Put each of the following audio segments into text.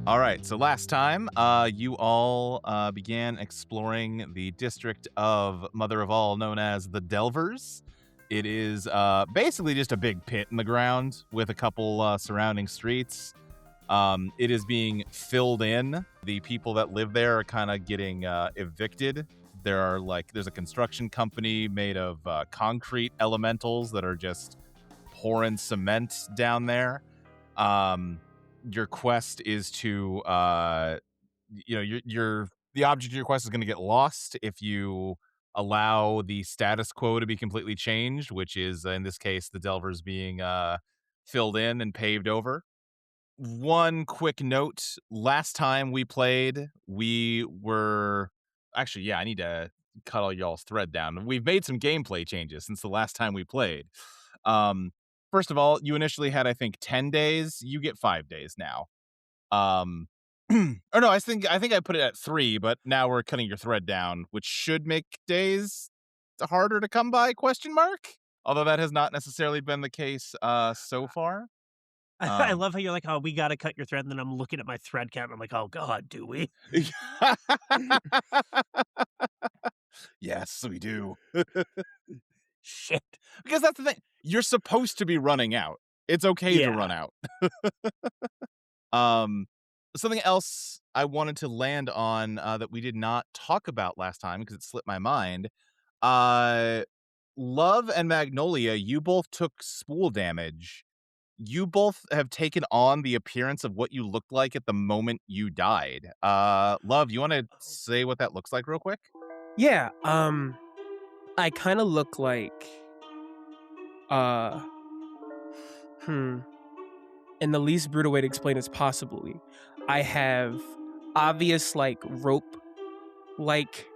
All right, so last time, you all began exploring the district of Mother of All known as the Delvers. It is basically just a big pit in the ground with a couple surrounding streets. It is being filled in. The people that live there are kind of getting evicted. There's a construction company made of concrete elementals that are just pouring cement down there. Your quest is to the object of your quest is going to get lost if you allow the status quo to be completely changed, which is in this case the Delvers being filled in and paved over. One quick note, last time we played, we were actually, I need to cut all y'all's thread down. We've made some gameplay changes since the last time we played. First of all, you initially had, I think, 10 days. You get 5 days now. Or no, I think I put it at 3, but now we're cutting your thread down, which should make days harder to come by, ? Although that has not necessarily been the case so far. I love how you're like, oh, we got to cut your thread. And then I'm looking at my thread count. And I'm like, oh, God, do we? Yes, we do. Shit. Because that's the thing. You're supposed to be running out. It's okay to run out. Something else I wanted to land on that we did not talk about last time because it slipped my mind. Love and Magnolia, you both took spool damage. You both have taken on the appearance of what you looked like at the moment you died. Love, you want to say what that looks like real quick? Yeah, I kind of look like, in the least brutal way to explain this possibly, I have obvious, like, rope, like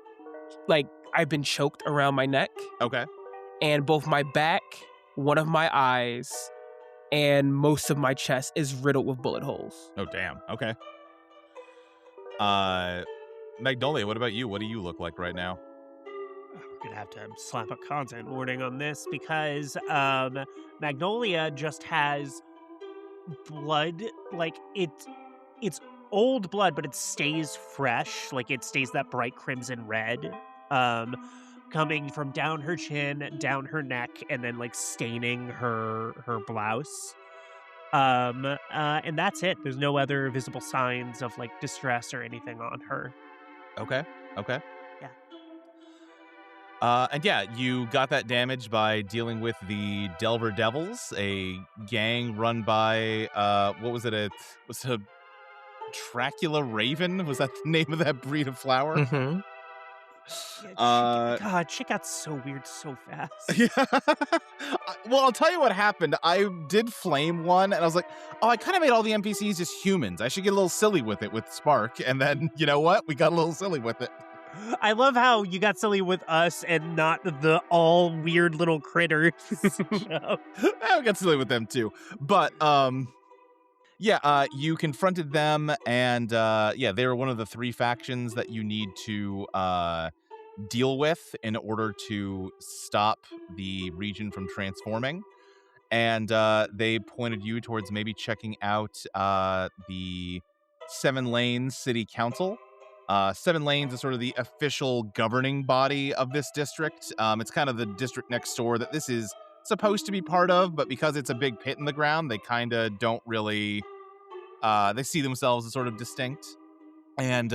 I've been choked around my neck. Okay. And both my back, one of my eyes, and most of my chest is riddled with bullet holes. Oh, damn. Okay. Magnolia, what about you? What do you look like right now? We're going to have to slap a content warning on this because Magnolia just has blood. Like, it's old blood, but it stays fresh. Like, it stays that bright crimson red. Coming from down her chin, down her neck, and then like staining her blouse. And that's it. There's no other visible signs of like distress or anything on her. Okay. Yeah. And yeah, you got that damage by dealing with the Delver Devils, a gang run by what was it? Was it a Dracula Raven? Was that the name of that breed of flower? Mm-hmm. Yeah, God, shit got so weird so fast. Yeah. Well, I'll tell you what happened. I did flame one, and I was like, oh, I kind of made all the NPCs just humans. I should get a little silly with it with Spark. And then, you know what? We got a little silly with it. I love how you got silly with us and not the all weird little critters. I got silly with them too. But, you confronted them, and they were one of the 3 factions that you need to deal with in order to stop the region from transforming. And they pointed you towards maybe checking out the 7 Lanes City Council. 7 Lanes is sort of the official governing body of this district. It's kind of the district next door that this is supposed to be part of, but because it's a big pit in the ground, they kind of don't really... they see themselves as sort of distinct. And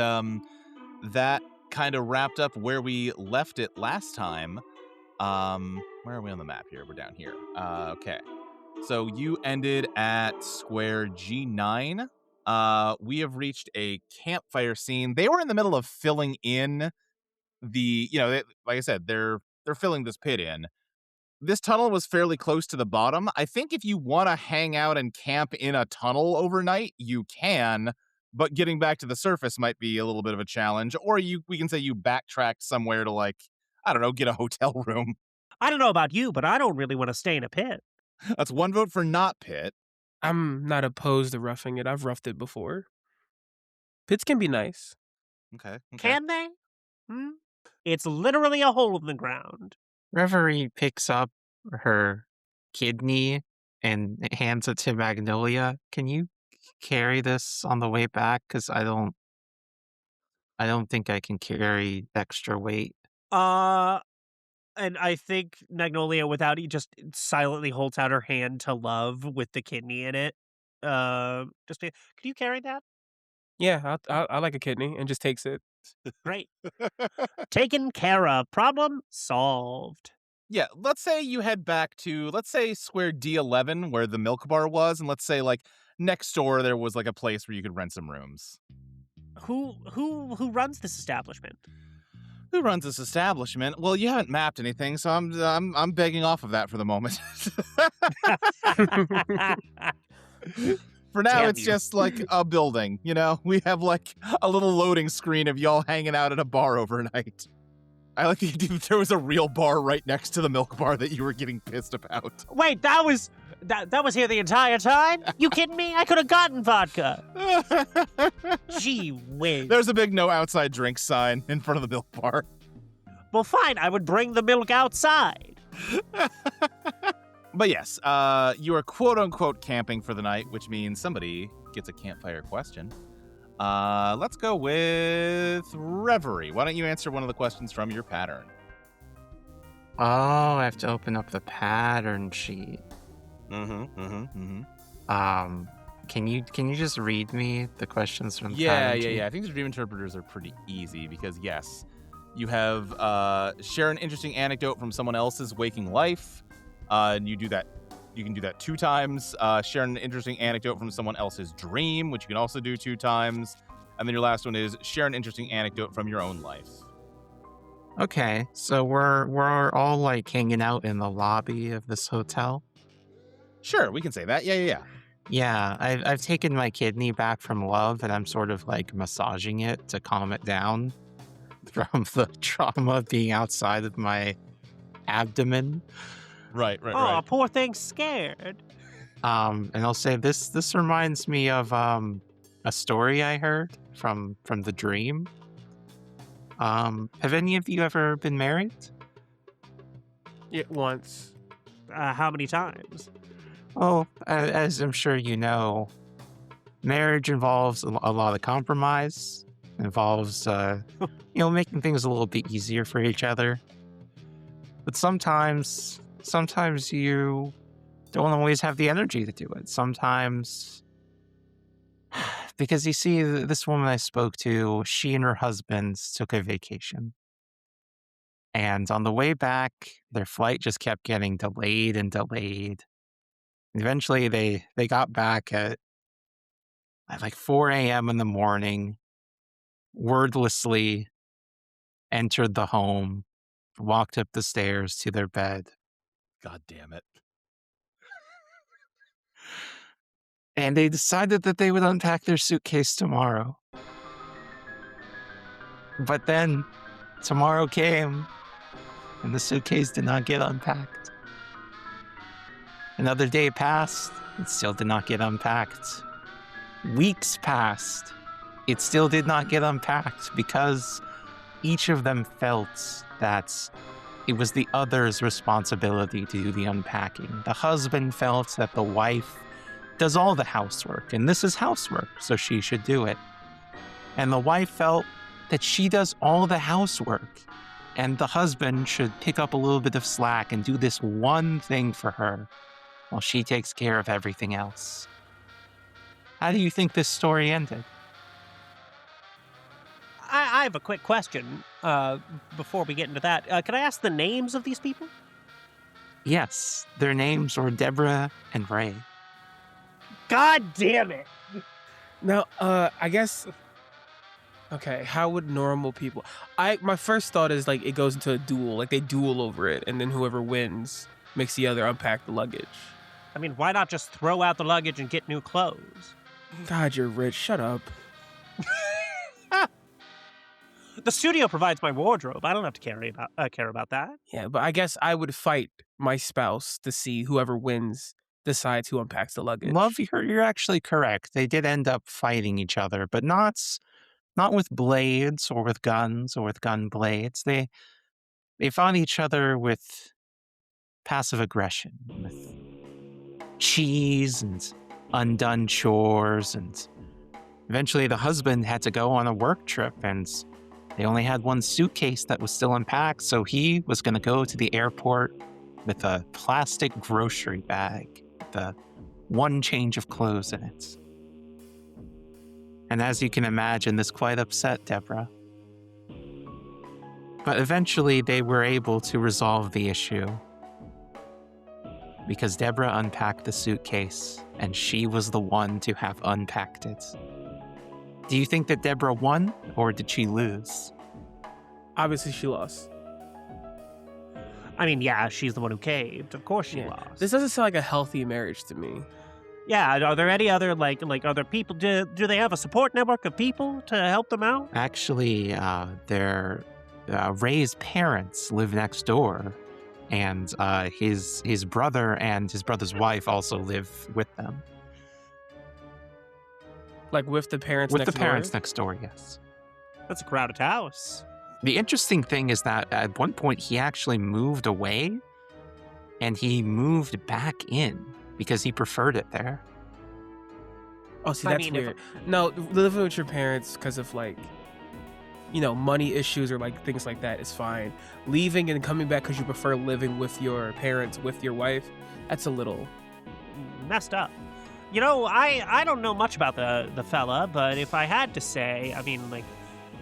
that kind of wrapped up where we left it last time. Where are we on the map here? We're down here. Okay. So you ended at square G9. We have reached a campfire scene. They were in the middle of filling in the, like I said, they're filling this pit in. This tunnel was fairly close to the bottom. I think if you want to hang out and camp in a tunnel overnight, you can, but getting back to the surface might be a little bit of a challenge. Or we can say you backtracked somewhere to, like, I don't know, get a hotel room. I don't know about you, but I don't really want to stay in a pit. That's 1 vote for not pit. I'm not opposed to roughing it. I've roughed it before. Pits can be nice. Okay. Can they? It's literally a hole in the ground. Reverie picks up her kidney and hands it to Magnolia. Can you carry this on the way back? Because I don't think I can carry extra weight. And I think Magnolia, without it, just silently holds out her hand to Love with the kidney in it. Could you carry that? Yeah, I like a kidney and just takes it. Great. Taken care of. Problem solved. Yeah, let's say you head back to, let's say, square D11 where the milk bar was, and let's say, like, next door there was, like, a place where you could rent some rooms. Who runs this establishment? Who runs this establishment? Well, you haven't mapped anything, so I'm begging off of that for the moment. For now, Damn it's you. just like a building, you know? We have like a little loading screen of y'all hanging out at a bar overnight. I like the idea that there was a real bar right next to the milk bar that you were getting pissed about. Wait, that was here the entire time? You kidding me? I could have gotten vodka. Gee whiz. There's a big no outside drinks sign in front of the milk bar. Well, fine. I would bring the milk outside. But yes, you are quote-unquote camping for the night, which means somebody gets a campfire question. Let's go with Reverie. Why don't you answer one of the questions from your pattern? Oh, I have to open up the pattern sheet. Can you just read me the questions from the pattern sheet? Yeah. I think the dream interpreters are pretty easy because, yes, you have share an interesting anecdote from someone else's waking life. And you do that. You can do that 2 times. Share an interesting anecdote from someone else's dream, which you can also do 2 times. And then your last one is share an interesting anecdote from your own life. Okay, so we're all like hanging out in the lobby of this hotel. Sure, we can say that. Yeah. Yeah, I've taken my kidney back from Love, and I'm sort of like massaging it to calm it down from the trauma of being outside of my abdomen. Right. Oh, poor thing's scared. And I'll say this reminds me of a story I heard from the dream. Have any of you ever been married? Yeah, once. How many times? Oh, as I'm sure you know, marriage involves a lot of compromise. Involves making things a little bit easier for each other. But sometimes you don't always have the energy to do it. Sometimes, because you see, this woman I spoke to, she and her husband took a vacation. And on the way back, their flight just kept getting delayed and delayed. Eventually, they got back at like 4 a.m. in the morning, wordlessly entered the home, walked up the stairs to their bed. God damn it. And they decided that they would unpack their suitcase tomorrow. But then tomorrow came, and the suitcase did not get unpacked. Another day passed, it still did not get unpacked. Weeks passed, it still did not get unpacked because each of them felt that it was the other's responsibility to do the unpacking. The husband felt that the wife does all the housework, and this is housework, so she should do it. And the wife felt that she does all the housework, and the husband should pick up a little bit of slack and do this one thing for her, while she takes care of everything else. How do you think this story ended? I have a quick question before we get into that. Can I ask the names of these people? Yes, their names were Deborah and Ray. God damn it! Now, I guess. Okay, how would normal people? My first thought is like it goes into a duel, like they duel over it, and then whoever wins makes the other unpack the luggage. I mean, why not just throw out the luggage and get new clothes? God, you're rich. Shut up. The studio provides my wardrobe. I don't have to care about that. Yeah, but I guess I would fight my spouse to see whoever wins decides who unpacks the luggage. Love, you're actually correct. They did end up fighting each other, but not with blades or with guns or with gun blades. They fought each other with passive aggression, with cheese and undone chores, and eventually the husband had to go on a work trip, and they only had one suitcase that was still unpacked, so he was going to go to the airport with a plastic grocery bag with one change of clothes in it. And as you can imagine, this quite upset Deborah. But eventually they were able to resolve the issue because Deborah unpacked the suitcase and she was the one to have unpacked it. Do you think that Deborah won or did she lose? Obviously, she lost. I mean, yeah, she's the one who caved. Of course she Yeah. lost. This doesn't sound like a healthy marriage to me. Yeah, are there any other like other people? Do they have a support network of people to help them out? Actually, their Ray's parents live next door, and his brother and his brother's wife also live with them. Like with the parents With next the door? parents next door, yes. That's a crowded house. The interesting thing is that at one point he actually moved away, and he moved back in because he preferred it there. Oh, see, I that's mean, if- weird. No, living with your parents because of like, money issues or like things like that is fine. Leaving and coming back because you prefer living with your parents, with your wife, that's a little... Messed up. I don't know much about the fella, but if I had to say, I mean, like,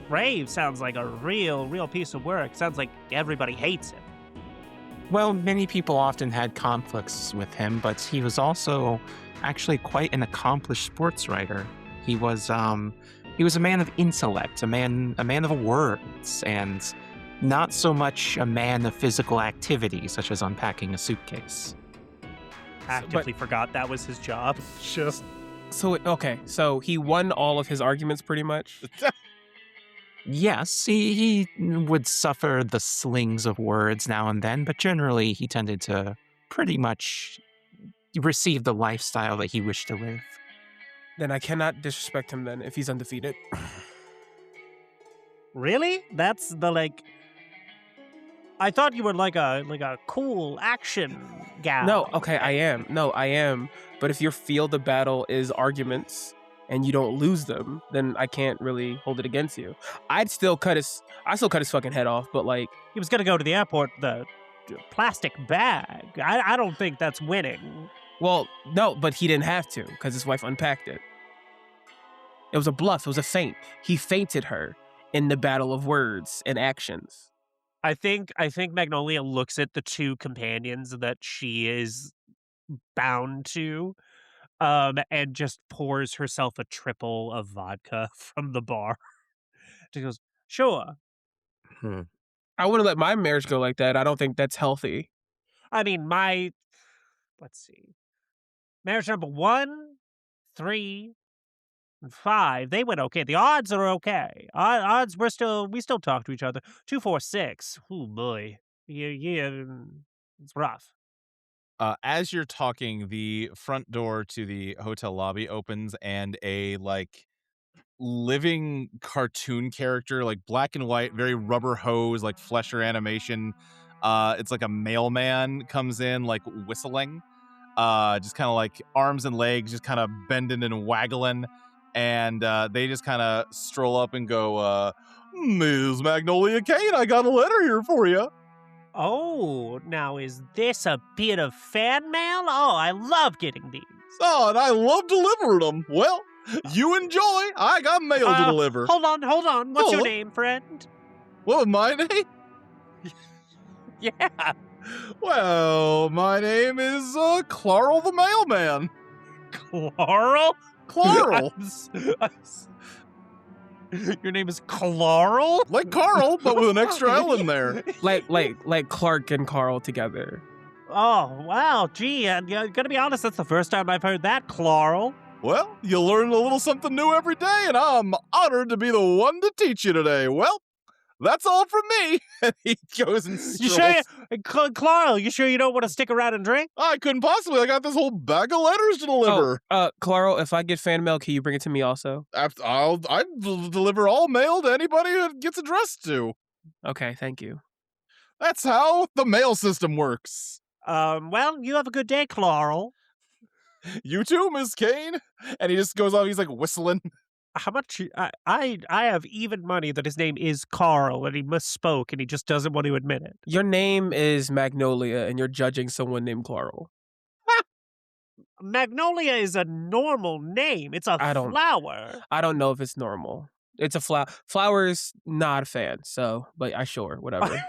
Rave sounds like a real piece of work. Sounds like everybody hates him. Well, many people often had conflicts with him, but he was also actually quite an accomplished sports writer. He was a man of intellect, a man of words, and not so much a man of physical activity, such as unpacking a suitcase. Actively forgot that was his job. Just So he won all of his arguments pretty much? Yes, he would suffer the slings of words now and then, but generally he tended to pretty much receive the lifestyle that he wished to live. Then I cannot disrespect him then if he's undefeated. really? That's the like. I thought you were like a cool action gal. No, okay, I am. But if your field of battle is arguments and you don't lose them, then I can't really hold it against you. I still cut his fucking head off, but like, He was gonna go to the airport with the plastic bag. I don't think that's winning. well, no, but he didn't have to because his wife unpacked it. It was a bluff. It was a feint. He feinted her in the battle of words and actions. I think Magnolia looks at the two companions that she is bound to, and just pours herself a triple of vodka from the bar. She goes, "Sure." I wouldn't let my marriage go like that. I don't think that's healthy. I mean, let's see, marriage number 1, 3, and 5. They went okay. The odds are okay. Odds we still talk to each other. 2, 4, 6. Oh boy, yeah, it's rough. As you're talking, the front door to the hotel lobby opens, and a living cartoon character, like black and white, very rubber hose, like flesher animation. It's like a mailman comes in, like whistling, just kind of like arms and legs just kind of bending and waggling, and they just kind of stroll up and go, "Ms. Magnolia Kane, I got a letter here for you." Oh, now is this a bit of fan mail? Oh, I love getting these. Oh, and I love delivering them. Well, you enjoy. I got mail to deliver. Hold on. What's your Oh. name, friend? What was my name? Yeah. Well, my name is Clarl the Mailman. Clarl? Clarl. Your name is Clarl? Like Carl, but with an extra L in there. Like Clark and Carl together. Oh, wow. Gee, gonna be honest, that's the first time I've heard that, Clarl. Well, you learn a little something new every day, and I'm honored to be the one to teach you today. Well, that's all from me. And he goes and You strolls. sure, Clarl, you sure you don't want to stick around and drink? I couldn't possibly. I got this whole bag of letters to deliver. Claro, if I get fan mail, can you bring it to me also? I deliver all mail to anybody it gets addressed to. Okay, thank you. That's how the mail system works. Well, you have a good day, Clarl. You too, Miss Kane. And he just goes off. He's like whistling. How much? I have even money that his name is Carl, and he misspoke, and he just doesn't want to admit it. Your name is Magnolia, and you're judging someone named Carl. Magnolia is a normal name. It's a flower. I don't know if it's normal. It's a flower. Flowers, not a fan. So, but sure, whatever.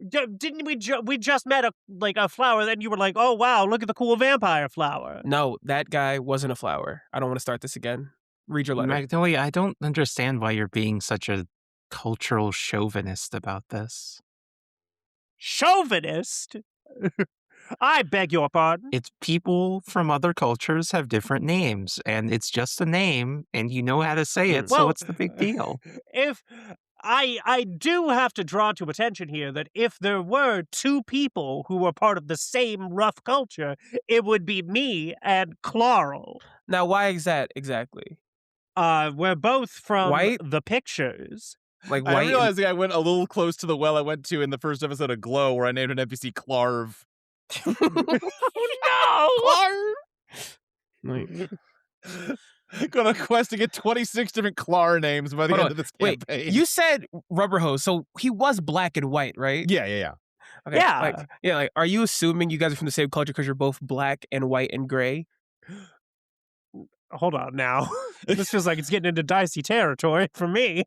Didn't we just met a flower? Then you were like, oh wow, look at the cool vampire flower. No, that guy wasn't a flower. I don't want to start this again. Read your letter. Magnolia, I don't understand why you're being such a cultural chauvinist about this. Chauvinist? I beg your pardon? It's people from other cultures have different names, and it's just a name, and you know how to say it, so what's the big deal? If I do have to draw to attention here that if there were two people who were part of the same rough culture, it would be me and Clarl. Now, why is that exactly? We're both from White? the pictures. Like I white. realized I went a little close to the well I went to in the first episode of Glow, where I named an NPC Clarv. Oh no! Got a quest to get 26 different Clar names by the end of this campaign. Wait, you said rubber hose, so he was black and white, right? Yeah. Okay, like, are you assuming you guys are from the same culture because you're both black and white and gray? Hold on now. This feels like it's getting into dicey territory for me.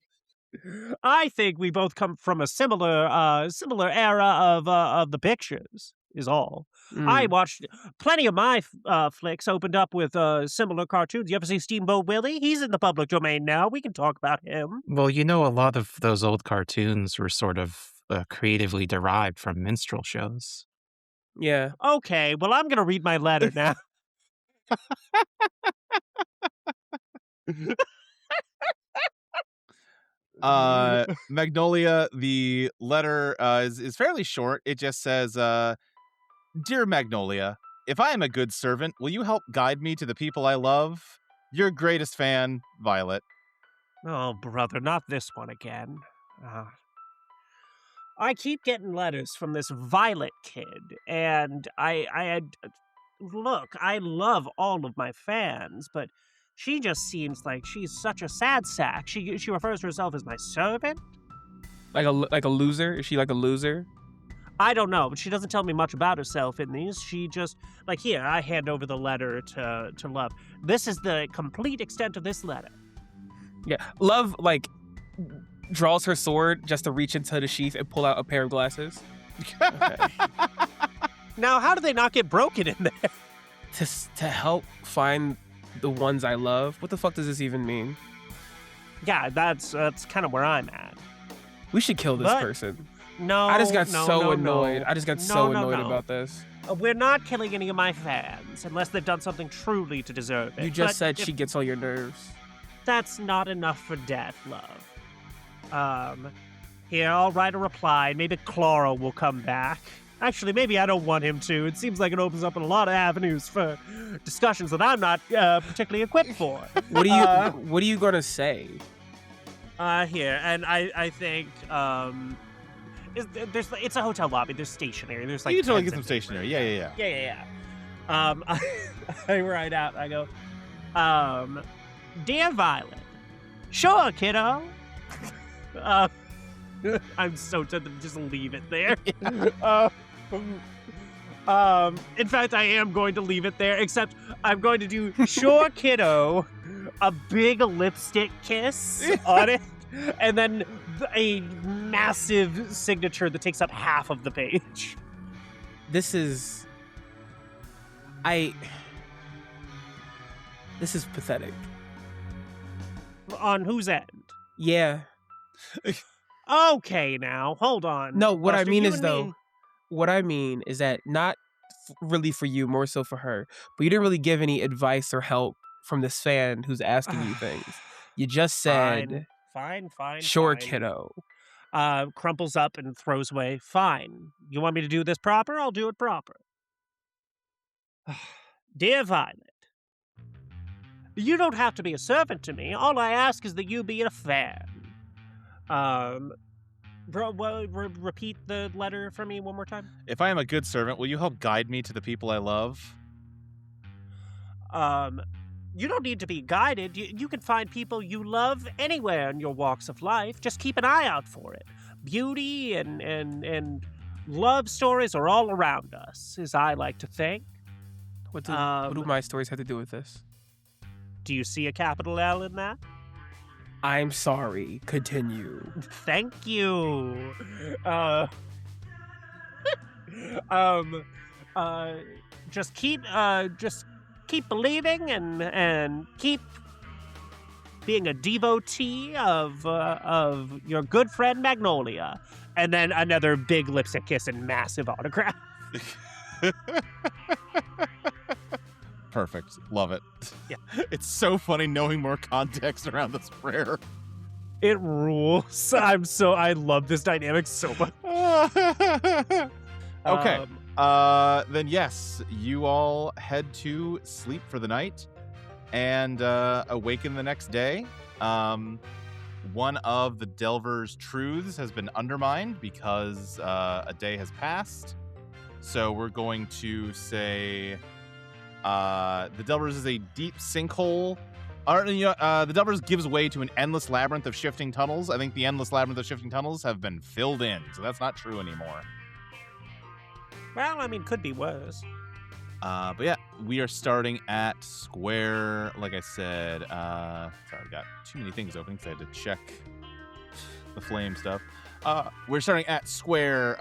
I think we both come from a similar era of the pictures, is all. I watched plenty of my flicks opened up with similar cartoons. You ever see Steamboat Willie? He's in the public domain now. We can talk about him. Well, you know, a lot of those old cartoons were sort of creatively derived from minstrel shows. Yeah. Okay, well, I'm going to read my letter now. Magnolia, the letter is fairly short. It just says, Dear Magnolia, if I am a good servant, will you help guide me to the people I love? Your greatest fan, Violet. Oh, brother, not this one again. I keep getting letters from this Violet kid, and look, I love all of my fans, but she just seems like she's such a sad sack. She refers to herself as my servant. Like a loser? Is she like a loser? I don't know, but she doesn't tell me much about herself in these. She just, like, here, I hand over the letter to Love. This is the complete extent of this letter. Yeah, Love, like, draws her sword just to reach into the sheath and pull out a pair of glasses. Okay. Now, how do they not get broken in there? To help find the ones I love? What the fuck does this even mean? Yeah, that's kind of where I'm at. We should kill this person. No, I just got so annoyed. No. I just got so annoyed about this. We're not killing any of my fans unless they've done something truly to deserve it. You just said she gets on your nerves. That's not enough for death, Love. Here, I'll write a reply. Maybe Clara will come back. Actually, maybe I don't want him to. It seems like it opens up a lot of avenues for discussions that I'm not particularly equipped for. What are you gonna say? Here, and I think it's a hotel lobby. There's stationery. There's like you can totally get some stationery. Yeah. I write out. I go, Dear Violet, sure, kiddo. I'm so tempted to just leave it there. In fact, I am going to leave it there, except I'm going to do sure, kiddo, a big lipstick kiss on it, and then a massive signature that takes up half of the page. This is pathetic. On whose end? Yeah. Okay, now, hold on. No, what Buster, I mean is that not really for you, more so for her, but you didn't really give any advice or help from this fan who's asking you things. You just said, Fine. Sure, fine. kiddo. Crumples up and throws away. Fine. You want me to do this proper? I'll do it proper. Dear Violet, you don't have to be a servant to me. All I ask is that you be a fan. Repeat the letter for me one more time. If I am a good servant, will you help guide me to the people I love? You don't need to be guided. You can find people you love anywhere in your walks of life. Just keep an eye out for it. Beauty and love stories are all around us, as I like to think. What do my stories have to do with this? Do you see a capital L in that? I'm sorry. Continue. Thank you. Just keep believing and keep being a devotee of your good friend Magnolia. And then another big lipstick kiss and massive autograph. Perfect. Love it. Yeah. It's so funny knowing more context around this prayer. It rules. I love this dynamic so much. Okay. Then yes, you all head to sleep for the night and awaken the next day. One of the Delver's truths has been undermined because a day has passed. So we're going to say the Delver's is a deep sinkhole. The Delver's gives way to an endless labyrinth of shifting tunnels. I think the endless labyrinth of shifting tunnels have been filled in, so that's not true anymore. Well, I mean, could be worse. But yeah, we are starting at square, like I said. Sorry, I've got too many things open because I had to check the flame stuff. We're starting at square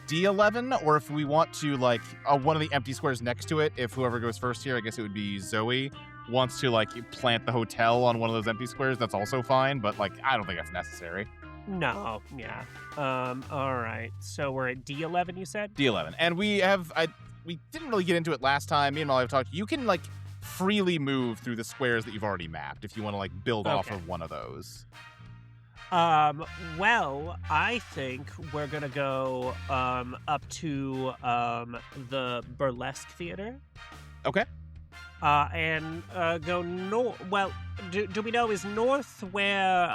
D11, or if we want to, like, one of the empty squares next to it, if whoever goes first here, I guess it would be Zoe, wants to, like, plant the hotel on one of those empty squares, that's also fine, but, like, I don't think that's necessary. No, yeah. All right. So we're at D11, you said? D11. And we didn't really get into it last time. Me and Molly have talked. You can, like, freely move through the squares that you've already mapped if you want to, like, build off of one of those. Well, I think we're gonna go up to the burlesque theater. Okay. And go north. Well, do we know is north where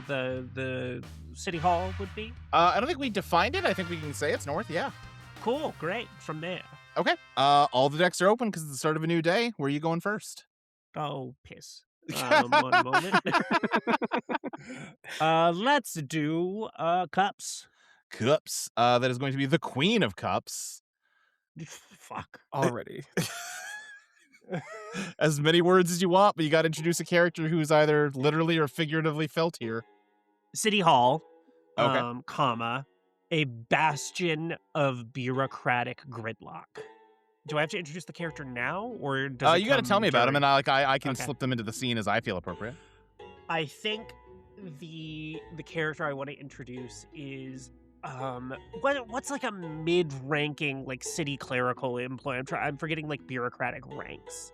the city hall would be? I don't think we defined it. I think we can say it's north. Yeah. Cool. Great. From there. Okay. All the decks are open because it's the start of a new day. Where are you going first? Oh, piss. 1 moment. Let's do cups. Cups. That is going to be the Queen of Cups. Fuck. Already. As many words as you want, but you got to introduce a character who's either literally or figuratively felt here. City Hall, Okay. comma, a bastion of bureaucratic gridlock. Do I have to introduce the character now, or does it you got to tell me about him, and I can Okay. slip them into the scene as I feel appropriate. I think the character I want to introduce is what's like a mid-ranking like city clerical employee. I'm forgetting like bureaucratic ranks,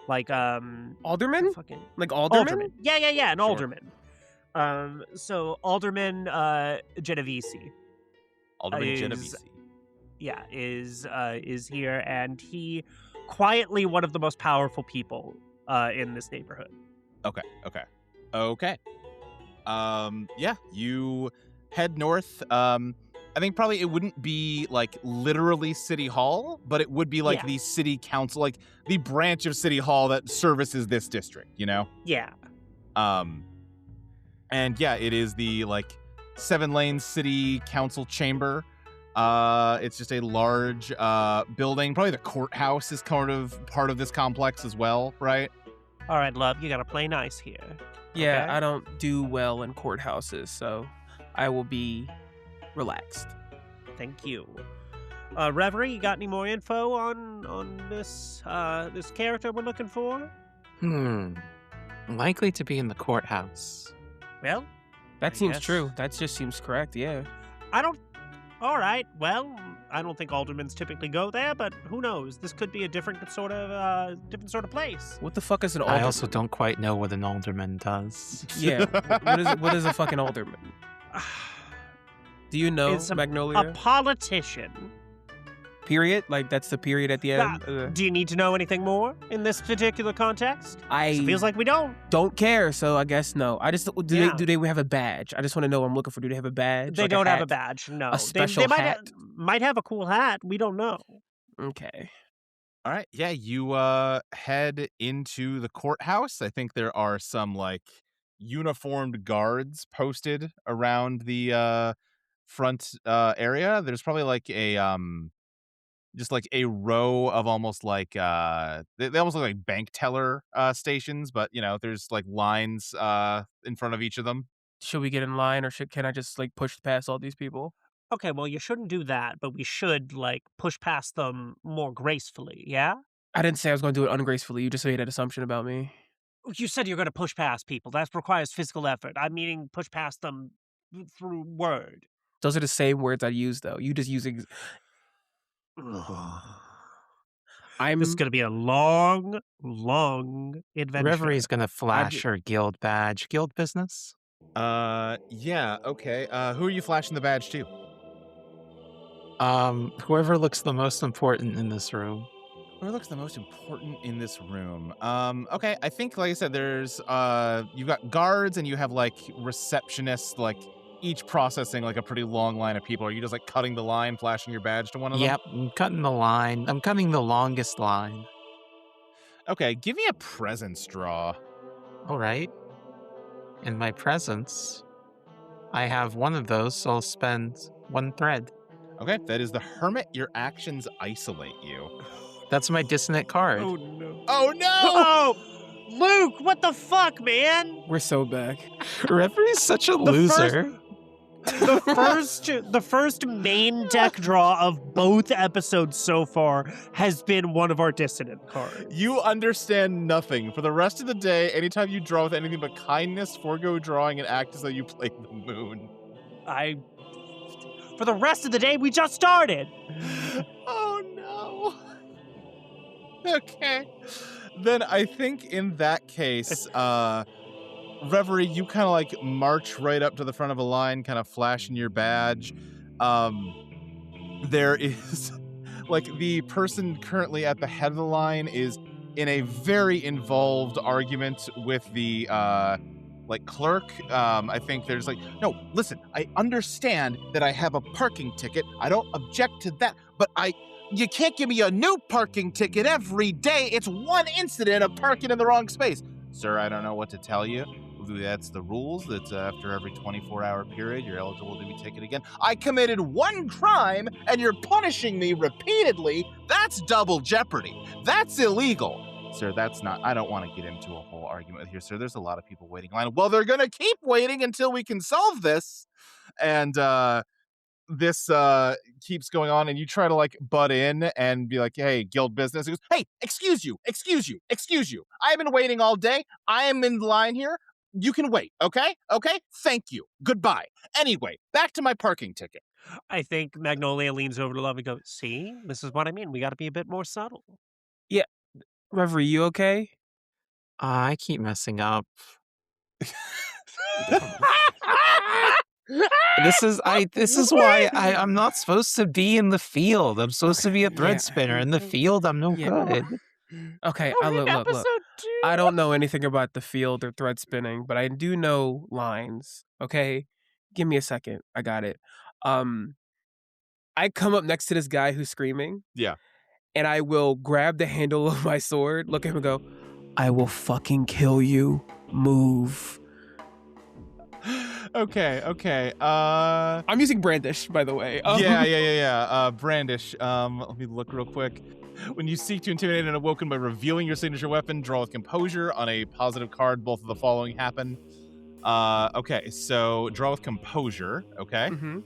like Alderman? fucking Like Alderman? Alderman. Yeah, an Sure. Alderman. So Alderman Genovesi. Alderman is- Genovesi. Yeah, is here, and he quietly one of the most powerful people in this neighborhood. Okay. Yeah, you head north. I think probably it wouldn't be like literally City Hall, but it would be like Yeah. the city council, like the branch of City Hall that services this district, you know? Yeah. And yeah, it is the like 7-lane city council chamber. It's just a large building. Probably the courthouse is kind of part of this complex as well, right? All right, love, you gotta play nice here. Yeah, Okay. I don't do well in courthouses, so I will be relaxed. Thank you. Reverie, you got any more info on this this character we're looking for? Likely to be in the courthouse. Well, That I seems guess- true. That just seems correct, yeah. I don't. All right. Well, I don't think aldermans typically go there, but who knows? This could be a different sort of place. What the fuck is an alderman? I also don't quite know what an alderman does. Yeah, what is a fucking alderman? Do you know, It's a Magnolia? politician. Period? Like, that's the period at the end? Do you need to know anything more in this particular context? I It feels like we don't. don't care, so I guess no. I just Yeah. do they have a badge? I just want to know what I'm looking for. Do they have a badge? They Like don't have a hat? badge. No, A special they might hat? might have a cool hat. We don't know. Okay. All right. Yeah, you head into the courthouse. I think there are some like uniformed guards posted around the front area. There's probably like a just like a row of almost like they almost look like bank teller stations, but there's like lines in front of each of them. Should we get in line, or can I just like push past all these people? Okay, well, you shouldn't do that, but we should, like, push past them more gracefully, yeah? I didn't say I was going to do it ungracefully. You just made an assumption about me. You said you're gonna push past people. That requires physical effort. I'm meaning push past them through word. Those are the same words I use, though. You just use. This is I'm. gonna be a long, long adventure. Reverie's gonna flash her guild badge. Guild business? Yeah, okay. Who are you flashing the badge to? Whoever looks the most important in this room. Who looks the most important in this room? Okay, I think, like I said, there's you've got guards and you have like receptionists, like each processing like a pretty long line of people. Are you just like cutting the line, flashing your badge to one of them? Yep, I'm cutting the line. I'm cutting the longest line. Okay, give me a presence draw. All right. In my presence, I have one of those, so I'll spend 1 thread. Okay, that is the Hermit. Your actions isolate you. That's my dissonant card. Oh no. Oh no! Oh, Luke, what the fuck, man? We're so back. Reverie's such a loser. The first main deck draw of both episodes so far has been one of our dissonant cards. You understand nothing. For the rest of the day, anytime you draw with anything but kindness, forego drawing and act as though you played the moon. For the rest of the day, we just started. Oh no. Okay. Then I think in that case, Reverie, you kind of like march right up to the front of a line, kind of flashing your badge. There is like the person currently at the head of the line is in a very involved argument with the like clerk. I think there's like, no, listen, I understand that I have a parking ticket. I don't object to that, but you can't give me a new parking ticket every day. It's one incident of parking in the wrong space. Sir, I don't know what to tell you. That's the rules. That after every 24-hour period, you're eligible to be ticketed again. I committed one crime, and you're punishing me repeatedly. That's double jeopardy. That's illegal. Sir, that's not... I don't want to get into a whole argument here, sir. There's a lot of people waiting in line. Well, they're going to keep waiting until we can solve this. And this keeps going on, and you try to like butt in and be like, hey, guild business. He goes, hey, excuse you. I've been waiting all day. I am in line here. You can wait, okay? Okay? Thank you. Goodbye. Anyway, back to my parking ticket. I think Magnolia leans over to Love and goes, see? This is what I mean. We got to be a bit more subtle. Yeah. Reverie, you okay? I keep messing up. This is why I'm not supposed to be in the field. I'm supposed to be a thread spinner. In the field, I'm no good. Okay, look. I don't know anything about the field or thread spinning, but I do know lines. Okay, give me a second. I got it. I come up next to this guy who's screaming. Yeah. And I will grab the handle of my sword, look at him and go, I will fucking kill you. Move. Okay. I'm using brandish, by the way. Yeah. Brandish. Let me look real quick. When you seek to intimidate an awoken by revealing your signature weapon, draw with composure. On a positive card, both of the following happen. Okay, so draw with composure. Okay. Mm-hmm.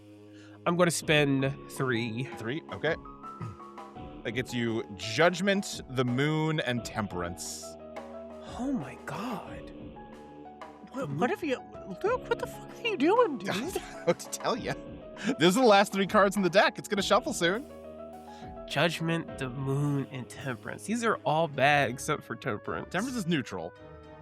I'm going to spend 3. 3, okay. That gets you Judgment, the Moon, and Temperance. Oh my god. What have you... Luke, what the fuck are you doing, dude? What to tell you? Those are the last 3 cards in the deck. It's going to shuffle soon. Judgment, the Moon, and Temperance. These are all bad except for Temperance. Temperance is neutral.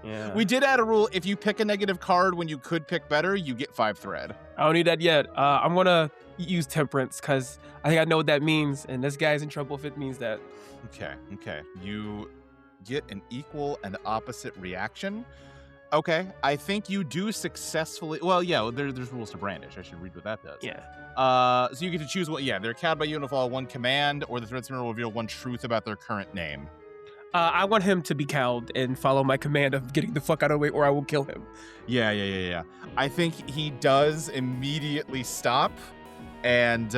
Yeah. We did add a rule. If you pick a negative card when you could pick better, you get 5 thread. I don't need that yet. I'm going to use Temperance because I think I know what that means, and this guy's in trouble if it means that. Okay. You get an equal and opposite reaction. Okay, I think you do successfully. Well, yeah, there's rules to brandish. I should read what that does. Yeah. So you get to choose what. Yeah, they're cowed by you and follow one command, or the Threadspinner will reveal one truth about their current name. I want him to be cowed and follow my command of getting the fuck out of the way, or I will kill him. Yeah. I think he does immediately stop, and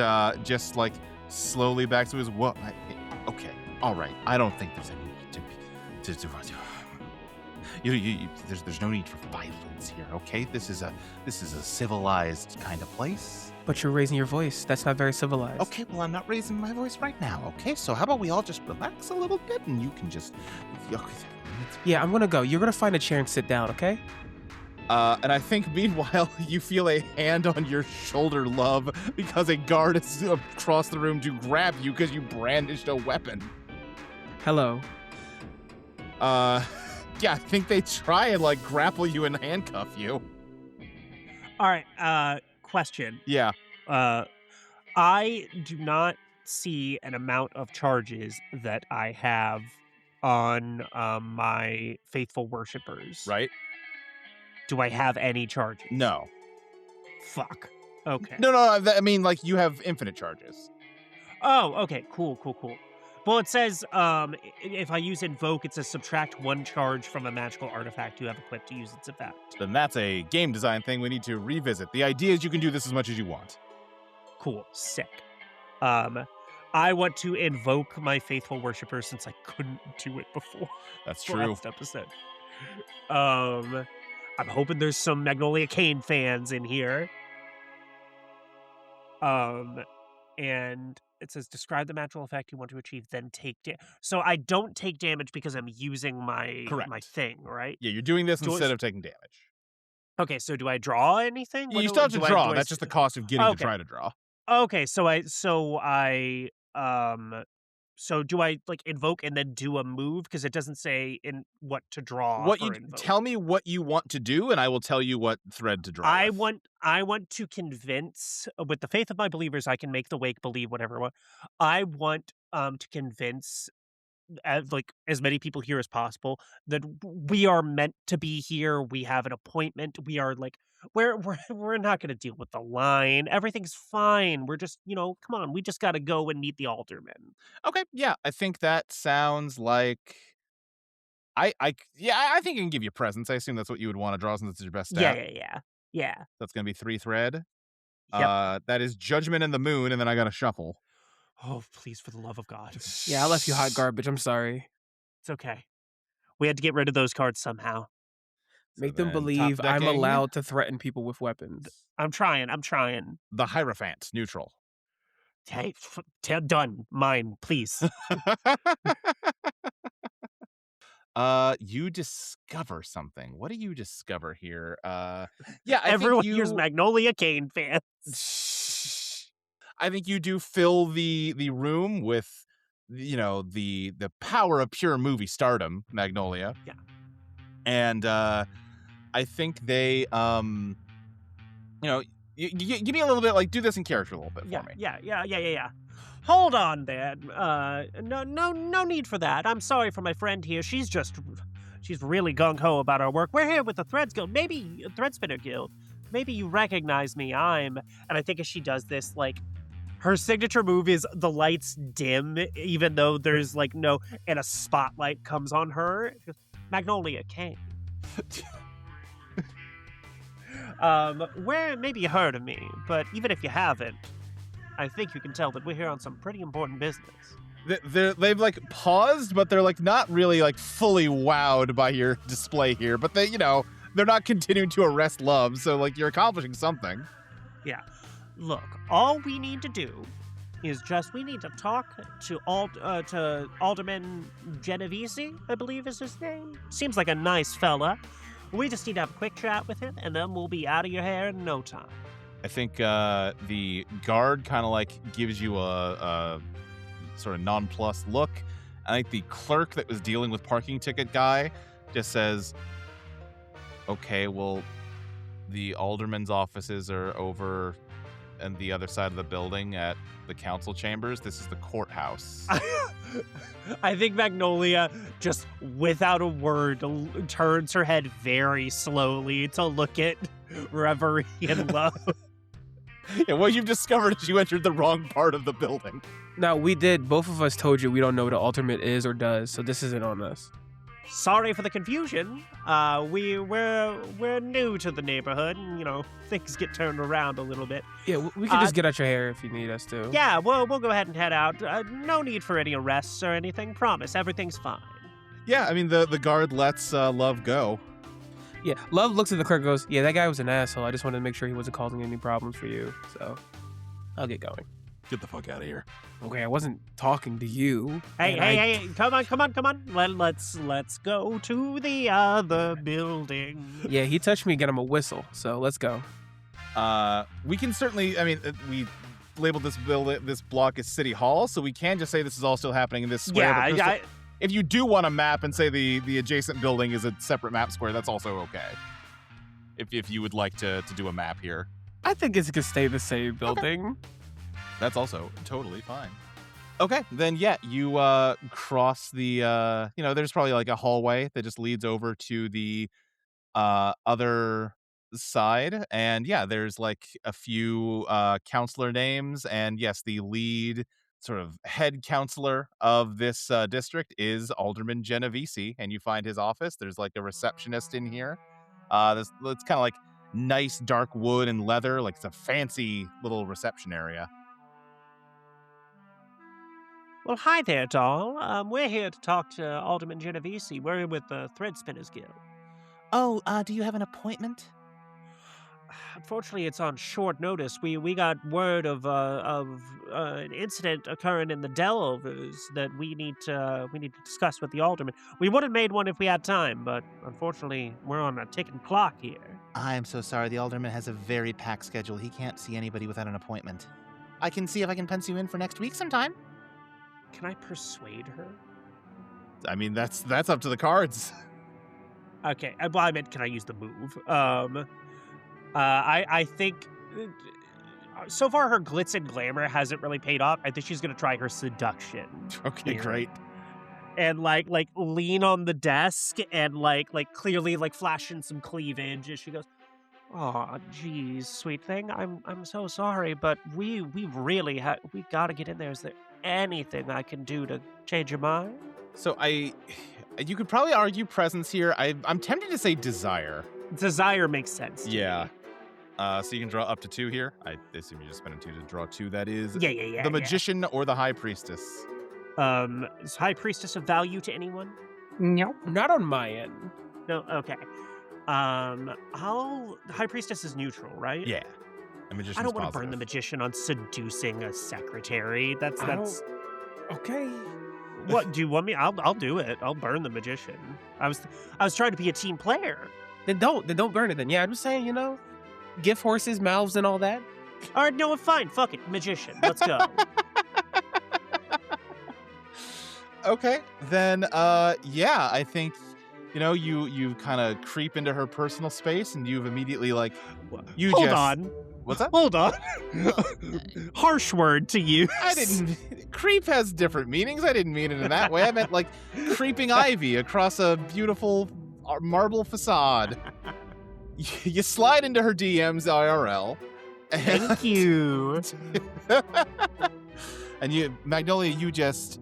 just like slowly back to his what? Okay, all right. I don't think there's any need to there's no need for violence here, okay? This is a civilized kind of place. But you're raising your voice. That's not very civilized. Okay, well, I'm not raising my voice right now, okay? So how about we all just relax a little bit and you can just... Yeah, I'm gonna go. You're gonna find a chair and sit down, okay? And I think meanwhile, you feel a hand on your shoulder, love, because a guard is across the room to grab you because you brandished a weapon. Hello. Yeah, I think they try and, like, grapple you and handcuff you. All right, question. Yeah. I do not see an amount of charges that I have on my faithful worshippers. Right? Do I have any charges? No. Fuck. Okay. No, I mean, like, you have infinite charges. Oh, okay. Cool. Well, it says if I use Invoke, it says subtract 1 charge from a magical artifact you have equipped to use its effect. Then that's a game design thing we need to revisit. The idea is you can do this as much as you want. Cool. Sick. I want to invoke my faithful worshipper since I couldn't do it before. That's true. Last episode. I'm hoping there's some Magnolia Kane fans in here. And it says describe the magical effect you want to achieve, then take damage. So I don't take damage because I'm using my thing, right? Yeah, you're doing this instead of taking damage. Okay, so do I draw anything? You still have to draw. That's just the cost of getting to try to draw. Okay, so do I like invoke and then do a move because it doesn't say in what to draw? Tell me what you want to do, and I will tell you what thread to draw. I want to convince with the faith of my believers. I can make the wake believe whatever. I want to convince as many people here as possible that we are meant to be here. We have an appointment. We are like we're not going to deal with the line. Everything's fine. We're just, come on. We just got to go and meet the Alderman. Okay, yeah. I think that sounds like I think I can give you presents. I assume that's what you would want to draw since it's your best stat. Yeah. That's going to be 3 thread. Yep. That is Judgment and the Moon, and then I got to shuffle. Oh, please, for the love of God. Yeah, I left you hot garbage. I'm sorry. It's okay. We had to get rid of those cards somehow. Make them believe I'm allowed to threaten people with weapons. I'm trying. The Hierophant, neutral. Hey, done. Mine, please. You discover something. What do you discover here? Yeah, everyone here's Magnolia Kane fans. I think you do fill the room with, the power of pure movie stardom, Magnolia. Yeah. And I think they, give me a little bit, like, do this in character a little bit for me. Yeah. Hold on there. No need for that. I'm sorry for my friend here. She's really gung-ho about our work. We're here with the Threads Guild. Maybe a Threadspinner Guild. Maybe you recognize me. And I think as she does this, like, her signature move is the lights dim, even though there's, like, no, and a spotlight comes on her. Magnolia Kane. Where maybe you heard of me, but even if you haven't, I think you can tell that we're here on some pretty important business. They've like paused, but they're like not really like fully wowed by your display here. But they're not continuing to arrest Love, so like you're accomplishing something. Yeah. Look, all we need to do is we need to talk to Alderman Genovesi, I believe is his name. Seems like a nice fella. We just need to have a quick chat with him, and then we'll be out of your hair in no time. I think the guard kind of like gives you a sort of nonplussed look. I think the clerk that was dealing with parking ticket guy just says, okay, well, the alderman's offices are over and the other side of the building at the council chambers. This is the courthouse. I think Magnolia, just without a word, turns her head very slowly to look at Reverie and Love. Yeah, what you've discovered is you entered the wrong part of the building. Now, we did. Both of us told you we don't know what an Alderman is or does, so this isn't on us. Sorry for the confusion. We're new to the neighborhood, and things get turned around a little bit. Yeah, we can just get out your hair if you need us to. Yeah, we'll go ahead and head out. No need for any arrests or anything. Promise, everything's fine. Yeah, I mean, the guard lets Love go. Yeah, Love looks at the clerk and goes, yeah, that guy was an asshole. I just wanted to make sure he wasn't causing any problems for you, so I'll get going. Get the fuck out of here. Okay, I wasn't talking to you. Hey, come on. Let's go to the other building. Yeah, he touched me, get him a whistle, so let's go. We can certainly, I mean, we labeled this block as City Hall, so we can just say this is all still happening in this square. Yeah, Crystal, if you do want a map and say the adjacent building is a separate map square, that's also okay. If you would like to do a map here. I think it's gonna stay the same building. Okay. That's also totally fine. Okay, then yeah, you cross the there's probably like a hallway that just leads over to the other side, and yeah, there's like a few counselor names, and yes, the lead sort of head counselor of this district is Alderman Genovesi, and you find his office. There's like a receptionist in here. It's kind of like nice dark wood and leather, like it's a fancy little reception area. Well, hi there, doll. We're here to talk to Alderman Genovesi. We're with the Threadspinners Guild. Oh, do you have an appointment? Unfortunately, it's on short notice. We got word of an incident occurring in the Delvers that we need to discuss with the Alderman. We would have made one if we had time, but unfortunately, we're on a ticking clock here. I'm so sorry. The Alderman has a very packed schedule. He can't see anybody without an appointment. I can see if I can pencil you in for next week sometime. Can I persuade her? I mean, that's up to the cards. Okay, well, I meant, can I use the move? I think so far her glitz and glamour hasn't really paid off. I think she's gonna try her seduction. Okay, here. great. And like lean on the desk and like clearly like flashing some cleavage as she goes, "Oh, geez, sweet thing. I'm so sorry, but we really we gotta get in there. Is there anything I can do to change your mind?" So you could probably argue presence here. I'm tempted to say desire. Desire makes sense. Yeah. So you can draw up to 2 here. I assume you're just spending 2 to draw 2. That is Yeah. the magician or the high priestess. Is High Priestess of value to anyone? No. Not on my end. No. Okay. High Priestess is neutral, right? Yeah. The magician's I don't want to burn positive. the magician on seducing a secretary. That's. Okay. What do you want me? I'll do it. I'll burn the magician. I was trying to be a team player. Then don't burn it then. Yeah, I'm just saying, gift horses, mouths, and all that. All right, no, fine. Fuck it, magician. Let's go. Okay, then yeah, I think you kind of creep into her personal space, and you've immediately like Hold on. What's that? Hold on. Harsh word to use. I didn't. Creep has different meanings. I didn't mean it in that way. I meant like creeping ivy across a beautiful marble facade. You slide into her DMs IRL. Thank you. And Magnolia, you just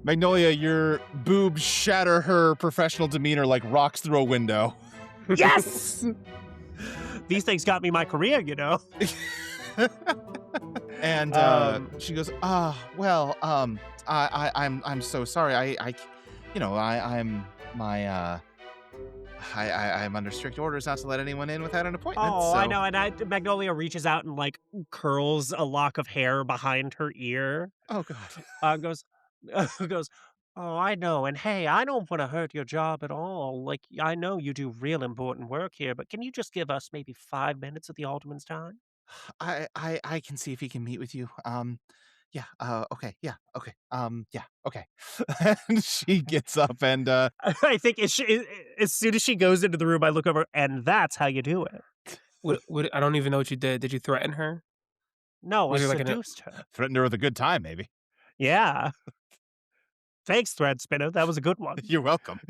Magnolia, your boobs shatter her professional demeanor like rocks through a window. Yes. These things got me my career, And she goes, well, I'm so sorry. I'm under strict orders not to let anyone in without an appointment. Oh, so. I know. And Magnolia reaches out and like curls a lock of hair behind her ear. Oh God. Goes, oh, I know. And hey, I don't want to hurt your job at all. Like, I know you do real important work here, but can you just give us maybe 5 minutes of the Alderman's time? I can see if he can meet with you. Yeah. Okay. Yeah. Okay. Yeah. Okay. And she gets up and I think as soon as she goes into the room, I look over, and that's how you do it. What? I don't even know what you did. Did you threaten her? No, I Was it like seduced her. Threatened her with a good time, maybe. Yeah. Thanks, Threadspinner. That was a good one. You're welcome.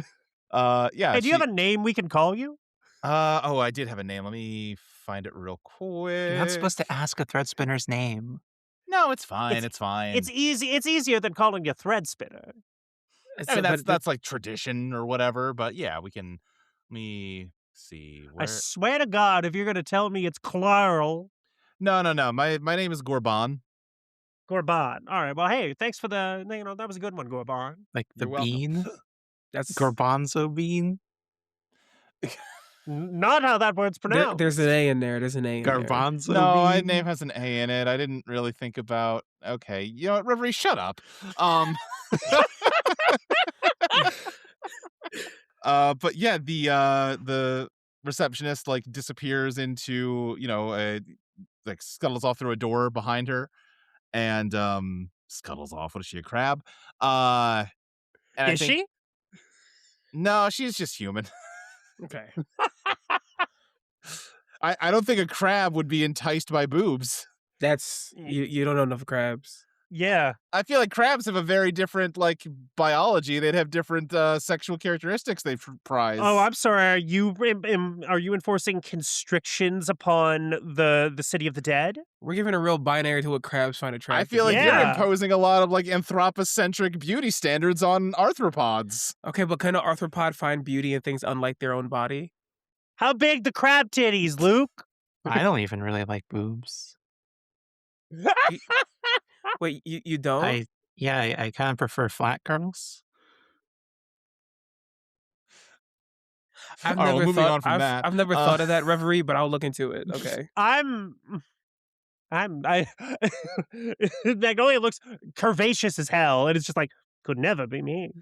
Yeah. Hey, do you have a name we can call you? Oh, I did have a name. Let me find it real quick. You're not supposed to ask a Threadspinner's name. No, it's fine. It's fine. It's easy. It's easier than calling you Threadspinner. I mean, that's like tradition or whatever. But yeah, we can. Let me see. I swear to God, if you're going to tell me it's Clarl. No. My name is Gorban. Gorban. All right. Well, hey, thanks for that was a good one, Gorban. Like the You're welcome. bean? That's Garbanzo bean? Not how that word's pronounced. There's an A in there. There's an A in there. Garbanzo No, my bean? name has an A in it. I didn't really think about. Okay, you know what, Reverie, shut up. But yeah, the receptionist like disappears into like scuttles off through a door behind her, and scuttles off. What is she, a crab? And I Is think, she? No, she's just human. Okay. I don't think a crab would be enticed by boobs. That's you don't know enough crabs. Yeah. I feel like crabs have a very different like biology. They'd have different sexual characteristics they prize. Oh, I'm sorry. Are you enforcing constrictions upon the city of the dead? We're giving a real binary to what crabs find I attractive. feel like you're Yeah. imposing a lot of like anthropocentric beauty standards on arthropods. Okay, but can an arthropod find beauty in things unlike their own body? How big the crab titties, Luke? I don't even really like boobs. Wait, you don't? I kind of prefer flat girls. I've All right, never well, moving thought, on from that. I've never thought of that, Reverie, but I'll look into it. Okay. Magnolia looks curvaceous as hell, and it's just like, could never be me.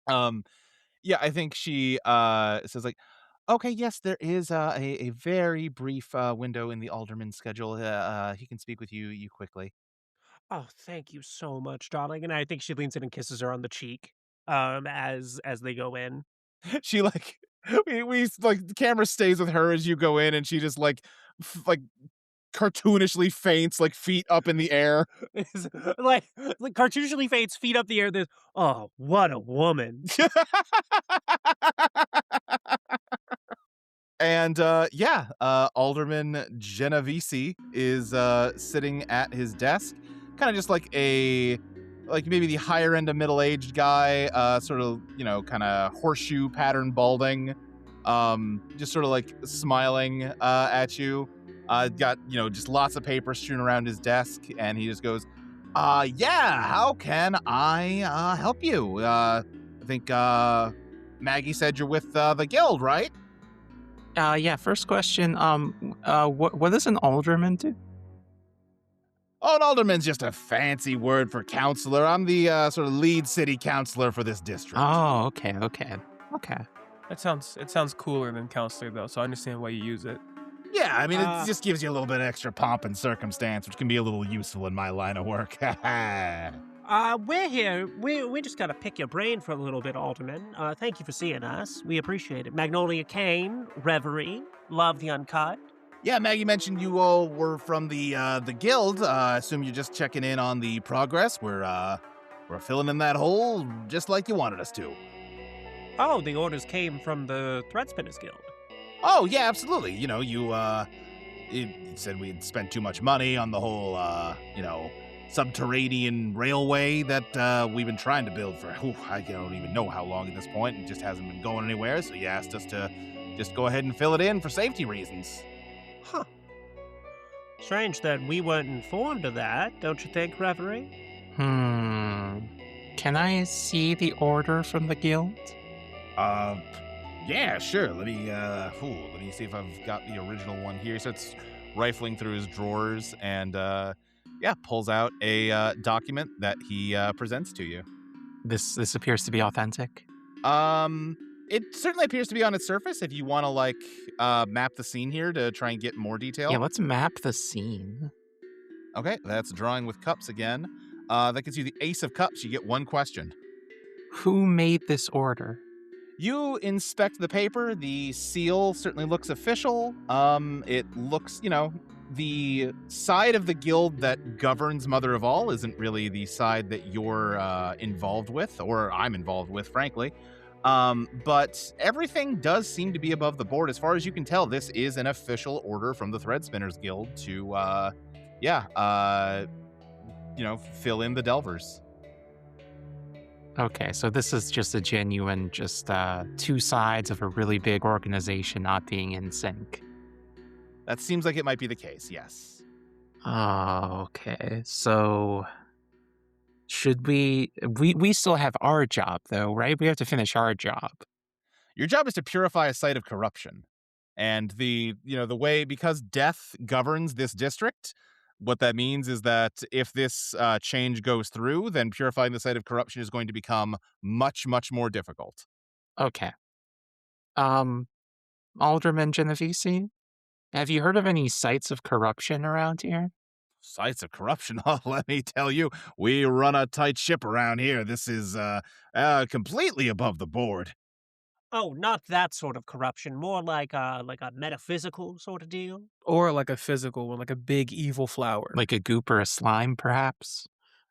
Yeah, I think she says like, okay, yes, there is a very brief window in the Alderman schedule. He can speak with you quickly. Oh, thank you so much, darling. And I think she leans in and kisses her on the cheek, as they go in. She like we like the camera stays with her as you go in, and she just like cartoonishly faints, like feet up in the air. It's like cartoonishly faints, feet up the air. There's, oh, what a woman. And Alderman Genovesi is sitting at his desk, kind of just like maybe the higher end of middle-aged guy, sort of, kind of horseshoe pattern balding, just sort of like smiling at you. Got, just lots of papers strewn around his desk, and he just goes, yeah, how can I help you? I think Maggie said you're with the guild, right? Yeah, first question, what does an alderman do? Oh, an alderman's just a fancy word for counselor. I'm the sort of lead city counselor for this district. Oh, okay. It sounds cooler than counselor though, so I understand why you use it. Yeah, I mean, it just gives you a little bit of extra pomp and circumstance, which can be a little useful in my line of work. We're here. We just gotta pick your brain for a little bit, Alderman. Thank you for seeing us. We appreciate it. Magnolia, Kane, Reverie, love the Uncut. Yeah, Maggie mentioned you all were from the guild. Assume you're just checking in on the progress. We're filling in that hole just like you wanted us to. Oh, the orders came from the Threadspinners Guild. Oh yeah, absolutely. You said we'd spent too much money on the whole subterranean railway that we've been trying to build for I don't even know how long at this point. It just hasn't been going anywhere. So you asked us to just go ahead and fill it in for safety reasons. Huh. Strange that we weren't informed of that, don't you think, Reverie? Can I see the order from the guild? Yeah, sure. Let me see if I've got the original one here. He starts rifling through his drawers and pulls out a document that he presents to you. This appears to be authentic. It certainly appears to be on its surface. If you want to map the scene here to try and get more detail. Yeah, let's map the scene. Okay, that's drawing with cups again. That gives you the Ace of Cups. You get one question. Who made this order? You inspect the paper. The seal certainly looks official. It looks, the side of the guild that governs Mother of All isn't really the side that you're involved with, or I'm involved with, frankly. But everything does seem to be above the board. As far as you can tell, this is an official order from the Threadspinners Guild to, fill in the Delvers. Okay, so this is just a genuine, two sides of a really big organization not being in sync. That seems like it might be the case, yes. Oh, okay. So should we still have our job though, right? We have to finish our job. Your job is to purify a site of corruption. And the way, because death governs this district, what that means is that if this change goes through, then purifying the site of corruption is going to become much, much more difficult. Okay. Alderman Genovesi, have you heard of any sites of corruption around here? Sites of corruption? Oh, let me tell you, we run a tight ship around here. This is completely above the board. Oh, not that sort of corruption. More like a metaphysical sort of deal. Or like a physical one, like a big evil flower. Like a goop or a slime, perhaps?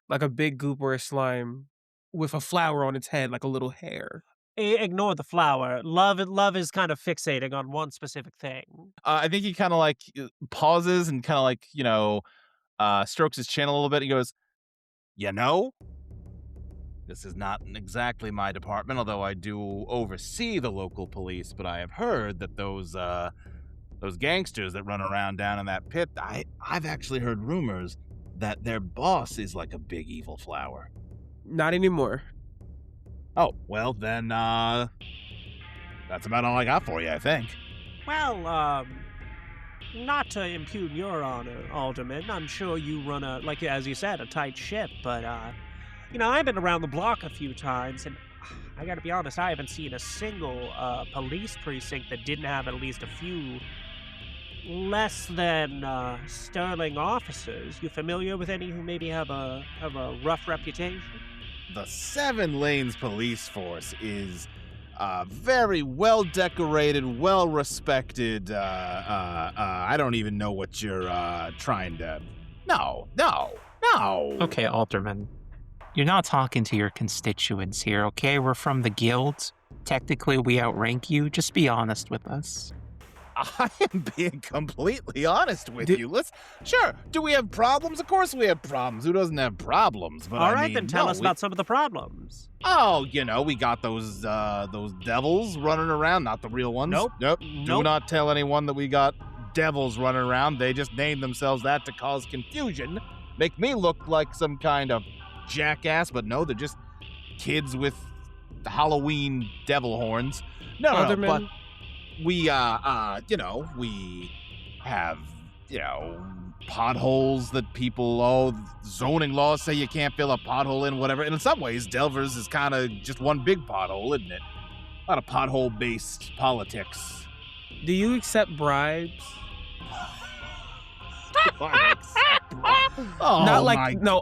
Like a big goop or a slime with a flower on its head, like a little hair. Ignore the flower. Love is kind of fixating on one specific thing. I think he kind of pauses and kind of strokes his chin a little bit. He goes, this is not exactly my department, although I do oversee the local police, but I have heard that those gangsters that run around down in that pit, I've actually heard rumors that their boss is like a big evil flower. Not anymore. Oh, well then, that's about all I got for you, I think. Well, not to impugn your honor, Alderman, I'm sure you run as you said, a tight ship, but, I've been around the block a few times, and I gotta be honest, I haven't seen a single police precinct that didn't have at least a few less than sterling officers. You familiar with any who maybe have a rough reputation? The 7 Lanes police force is very well decorated, well respected. I don't even know what you're trying to. No. Okay, Alderman. You're not talking to your constituents here, okay? We're from the guild. Technically, we outrank you. Just be honest with us. I am being completely honest with you. Sure. Do we have problems? Of course we have problems. Who doesn't have problems? But all right, then tell us about some of the problems. Oh, we got those devils running around. Not the real ones. Nope. Do not tell anyone that we got devils running around. They just named themselves that to cause confusion. Make me look like some kind of jackass, but no, they're just kids with Halloween devil horns. No, but we, we have, potholes that people, zoning laws say you can't fill a pothole in, whatever. And in some ways, Delvers is kind of just one big pothole, isn't it? A lot of pothole-based politics. Do you accept bribes? Oh, not like no.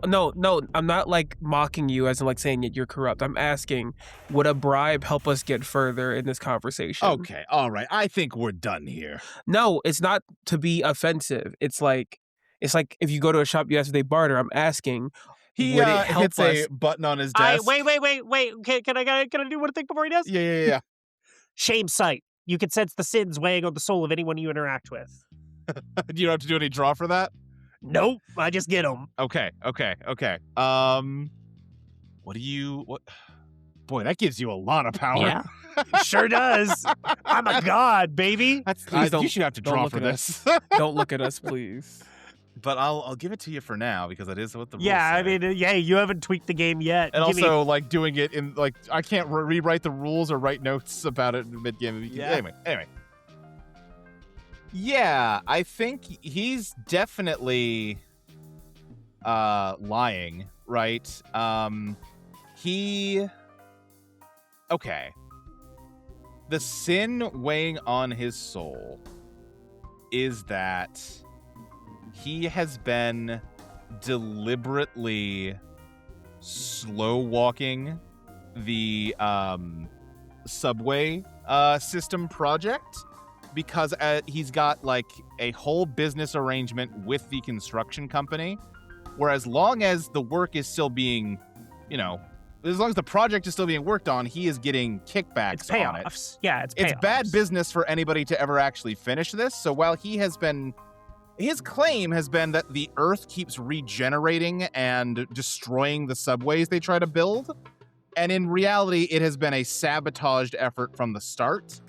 I'm not mocking you as in saying that you're corrupt. I'm asking, would a bribe help us get further in this conversation? Okay, all right. I think we're done here. No, it's not to be offensive. It's like if you go to a shop, you ask if they barter. I'm asking. He would it help hits us? a button on his desk. Wait. Can I do one thing before he does? Yeah. Shame sight. You can sense the sins weighing on the soul of anyone you interact with. You don't have to do any draw for that? Nope, I just get them. Okay. What? Boy, that gives you a lot of power. Yeah. Sure does. I'm a god, baby. You should have to draw for this. Don't look at us, please. But I'll give it to you for now because that is what the rules Yeah, say. I mean, you haven't tweaked the game yet. And also, doing it in I can't rewrite the rules or write notes about it in mid-game. Yeah. Anyway. Yeah, I think he's definitely lying, right? Okay. The sin weighing on his soul is that he has been deliberately slow walking the subway system project because he's got like a whole business arrangement with the construction company, where as long as the work is still being, as long as the project is still being worked on, he is getting kickbacks It's on it. payoffs. Yeah, it's It's payoffs. bad business for anybody to ever actually finish this. So while his claim has been that the Earth keeps regenerating and destroying the subways they try to build, and in reality, it has been a sabotaged effort from the start.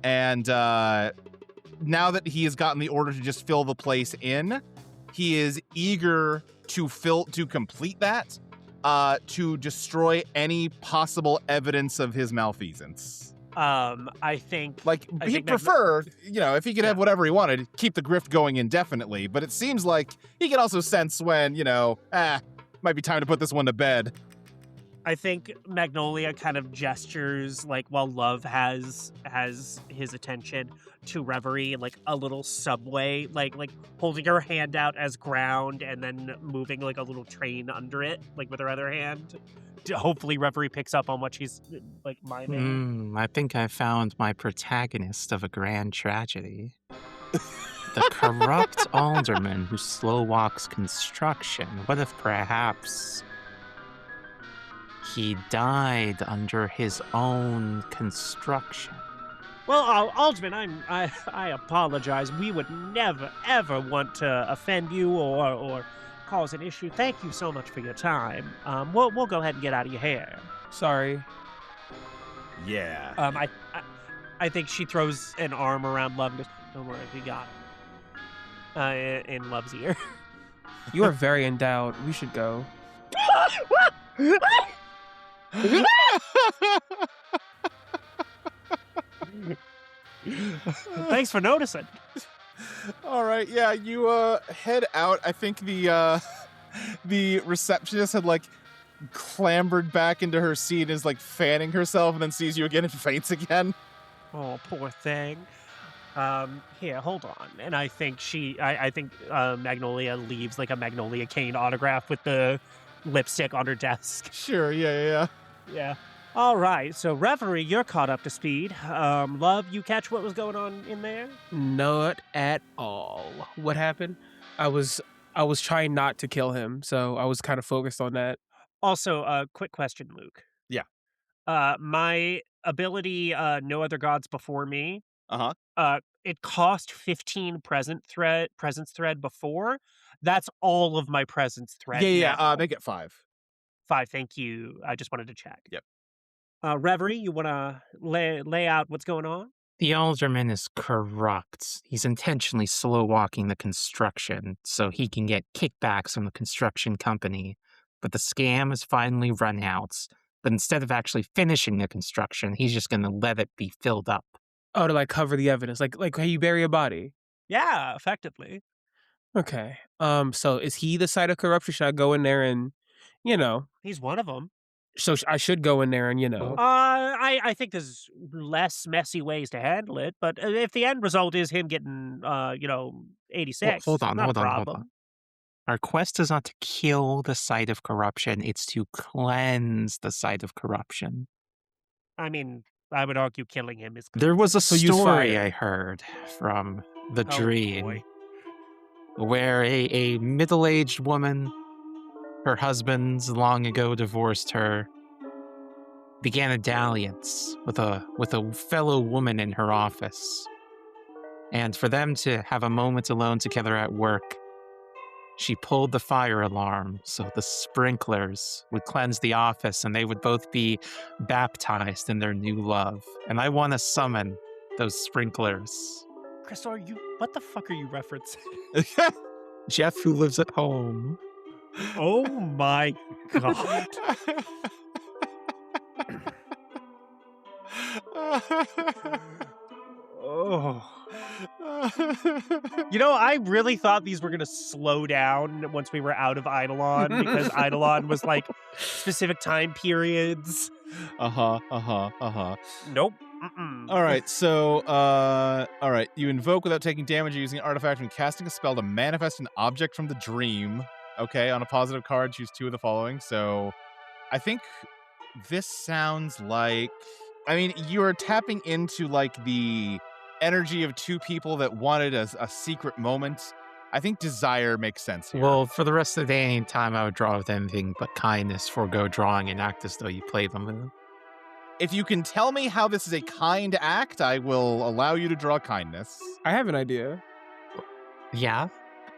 And now that he has gotten the order to just fill the place in, he is eager to complete that, to destroy any possible evidence of his malfeasance. I think He'd prefer, if he could have whatever he wanted, keep the grift going indefinitely. But it seems like he can also sense when, might be time to put this one to bed. I think Magnolia kind of gestures like while Love has his attention to Reverie, like a little subway, like holding her hand out as ground and then moving like a little train under it, like with her other hand. Hopefully Reverie picks up on what she's like miming. I think I found my protagonist of a grand tragedy. The corrupt alderman who slow walks construction. What if perhaps he died under his own construction? Well, Alderman, I apologize. We would never ever want to offend you or cause an issue. Thank you so much for your time. We'll go ahead and get out of your hair. Sorry. Yeah. I think she throws an arm around Love and goes, "Don't worry, we got it." In Love's ear. You are very endowed. We should go. Thanks for noticing. All right, yeah, you head out. I think the receptionist had like clambered back into her seat and is like fanning herself and then sees you again and faints again. Oh, poor thing. Here, hold on. And I think I think Magnolia leaves like a Magnolia Kane autograph with the lipstick on her desk. Sure, yeah. Yeah. All right, so Reverie, you're caught up to speed. Love, you catch what was going on in there? Not at all. What happened? I was trying not to kill him, so I was kind of focused on that. Also, quick question, Luke. Yeah. My ability, No Other Gods Before Me. It cost 15 presence thread before. That's all of my presence thread. Yeah. Make it 5. 5, thank you. I just wanted to check. Yep. Reverie, you want to lay out what's going on? The alderman is corrupt. He's intentionally slow walking the construction so he can get kickbacks from the construction company. But the scam has finally run out. But instead of actually finishing the construction, he's just going to let it be filled up. Oh, to like cover the evidence, like how you bury a body. Yeah, effectively. Okay. So is he the site of corruption? Should I go in there and, He's one of them. So I should go in there and, I think there's less messy ways to handle it, but if the end result is him getting, 86, Hold on. problem. Our quest is not to kill the site of corruption, it's to cleanse the site of corruption. I mean, I would argue killing him is good. There was a So use story fire. I heard from the Oh, dream boy. where a middle-aged woman, her husband long ago divorced her, began a dalliance with a fellow woman in her office. And for them to have a moment alone together at work, she pulled the fire alarm so the sprinklers would cleanse the office and they would both be baptized in their new love. And I want to summon those sprinklers. Crystal, what the fuck are you referencing? Jeff, who lives at home. Oh my god. Oh. I really thought these were going to slow down once we were out of Eidolon because Eidolon was like specific time periods. Nope. Mm-mm. All right, so, you invoke without taking damage using an artifact and casting a spell to manifest an object from the dream. Okay, on a positive card, choose 2 of the following. So, I think this sounds like I mean, you are tapping into like the energy of two people that wanted a secret moment. I think desire makes sense here. Well, for the rest of the day, any time I would draw with anything but kindness, forego drawing and act as though you played the move. If you can tell me how this is a kind act, I will allow you to draw kindness. I have an idea. Yeah?